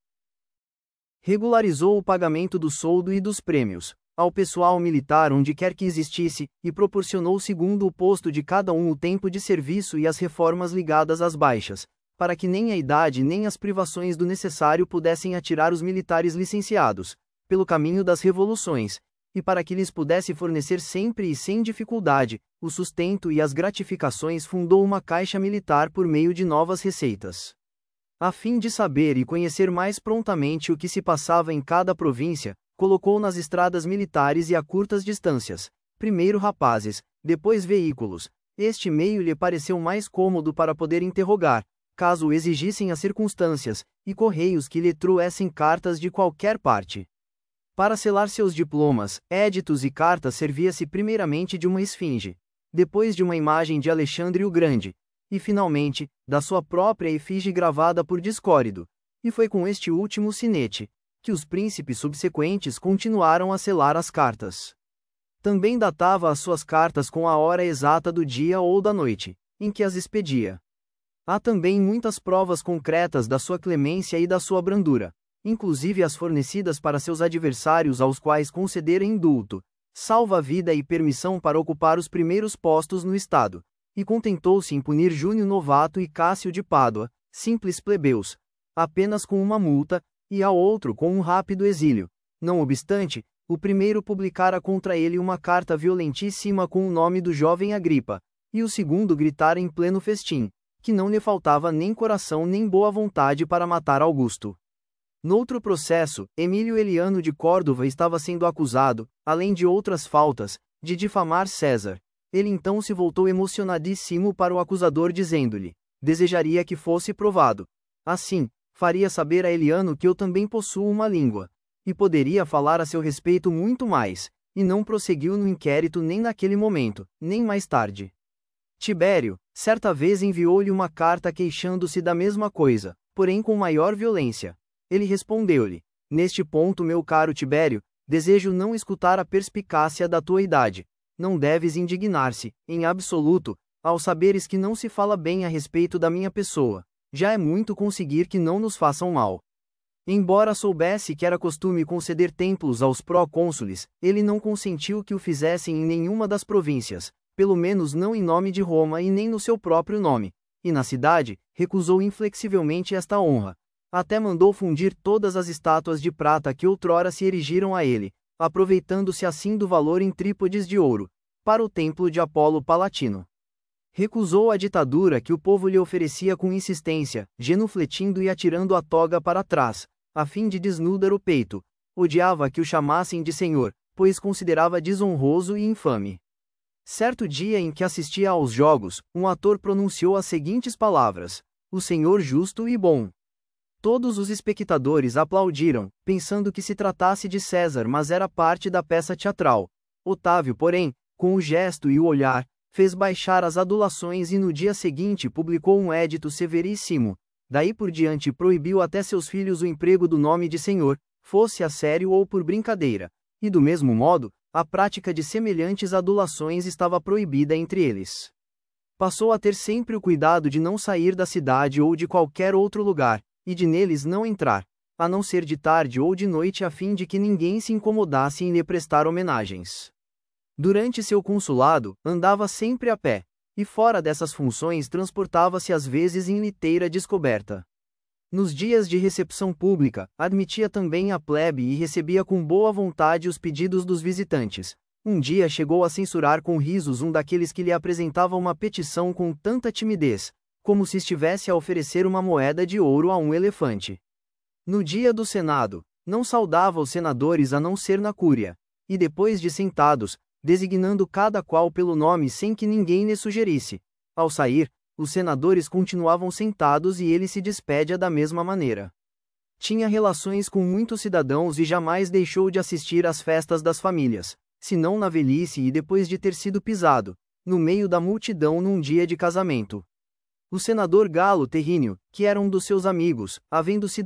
Regularizou o pagamento do soldo e dos prêmios ao pessoal militar onde quer que existisse, e proporcionou segundo o posto de cada um o tempo de serviço e as reformas ligadas às baixas, para que nem a idade nem as privações do necessário pudessem atirar os militares licenciados, pelo caminho das revoluções, e para que lhes pudesse fornecer sempre e sem dificuldade, o sustento e as gratificações fundou uma caixa militar por meio de novas receitas. A fim de saber e conhecer mais prontamente o que se passava em cada província, colocou nas estradas militares e a curtas distâncias, primeiro rapazes, depois veículos. Este meio lhe pareceu mais cômodo para poder interrogar, caso o exigissem as circunstâncias, e correios que lhe trouxessem cartas de qualquer parte. Para selar seus diplomas, éditos e cartas servia-se primeiramente de uma esfinge, depois de uma imagem de Alexandre o Grande, e finalmente, da sua própria efígie gravada por Discórido, e foi com este último sinete, que os príncipes subsequentes continuaram a selar as cartas. Também datava as suas cartas com a hora exata do dia ou da noite, em que as expedia. Há também muitas provas concretas da sua clemência e da sua brandura, inclusive as fornecidas para seus adversários aos quais concedera indulto, salva-vida e permissão para ocupar os primeiros postos no Estado, e contentou-se em punir Júnio Novato e Cássio de Pádua, simples plebeus, apenas com uma multa, e ao outro com um rápido exílio. Não obstante, o primeiro publicara contra ele uma carta violentíssima com o nome do jovem Agripa, e o segundo gritara em pleno festim, que não lhe faltava nem coração nem boa vontade para matar Augusto. Noutro processo, Emílio Eliano de Córdova estava sendo acusado, além de outras faltas, de difamar César. Ele então se voltou emocionadíssimo para o acusador dizendo-lhe: desejaria que fosse provado. Assim, faria saber a Eliano que eu também possuo uma língua, e poderia falar a seu respeito muito mais, e não prosseguiu no inquérito nem naquele momento, nem mais tarde. Tibério, certa vez enviou-lhe uma carta queixando-se da mesma coisa, porém com maior violência. Ele respondeu-lhe: neste ponto, meu caro Tibério, desejo não escutar a perspicácia da tua idade. Não deves indignar-se, em absoluto, ao saberes que não se fala bem a respeito da minha pessoa. Já é muito conseguir que não nos façam mal. Embora soubesse que era costume conceder templos aos procônsules, ele não consentiu que o fizessem em nenhuma das províncias, pelo menos não em nome de Roma e nem no seu próprio nome, e na cidade, recusou inflexivelmente esta honra. Até mandou fundir todas as estátuas de prata que outrora se erigiram a ele, aproveitando-se assim do valor em trípodes de ouro, para o templo de Apolo Palatino. Recusou a ditadura que o povo lhe oferecia com insistência, genufletindo e atirando a toga para trás, a fim de desnudar o peito. Odiava que o chamassem de senhor, pois considerava desonroso e infame. Certo dia em que assistia aos jogos, um ator pronunciou as seguintes palavras: o senhor justo e bom. Todos os espectadores aplaudiram, pensando que se tratasse de César, mas era parte da peça teatral. Otávio, porém, com o gesto e o olhar, fez baixar as adulações e no dia seguinte publicou um édito severíssimo. Daí por diante proibiu até seus filhos o emprego do nome de senhor, fosse a sério ou por brincadeira, e do mesmo modo, a prática de semelhantes adulações estava proibida entre eles. Passou a ter sempre o cuidado de não sair da cidade ou de qualquer outro lugar, e de neles não entrar, a não ser de tarde ou de noite a fim de que ninguém se incomodasse em lhe prestar homenagens. Durante seu consulado, andava sempre a pé, e fora dessas funções transportava-se às vezes em liteira descoberta. Nos dias de recepção pública, admitia também a plebe e recebia com boa vontade os pedidos dos visitantes. Um dia chegou a censurar com risos um daqueles que lhe apresentava uma petição com tanta timidez, como se estivesse a oferecer uma moeda de ouro a um elefante. No dia do Senado, não saudava os senadores a não ser na cúria, e depois de sentados, designando cada qual pelo nome sem que ninguém lhe sugerisse. Ao sair, os senadores continuavam sentados e ele se despedia da mesma maneira. Tinha relações com muitos cidadãos e jamais deixou de assistir às festas das famílias, senão na velhice e depois de ter sido pisado, no meio da multidão num dia de casamento. O senador Galo Terrínio, que era um dos seus amigos, havendo sido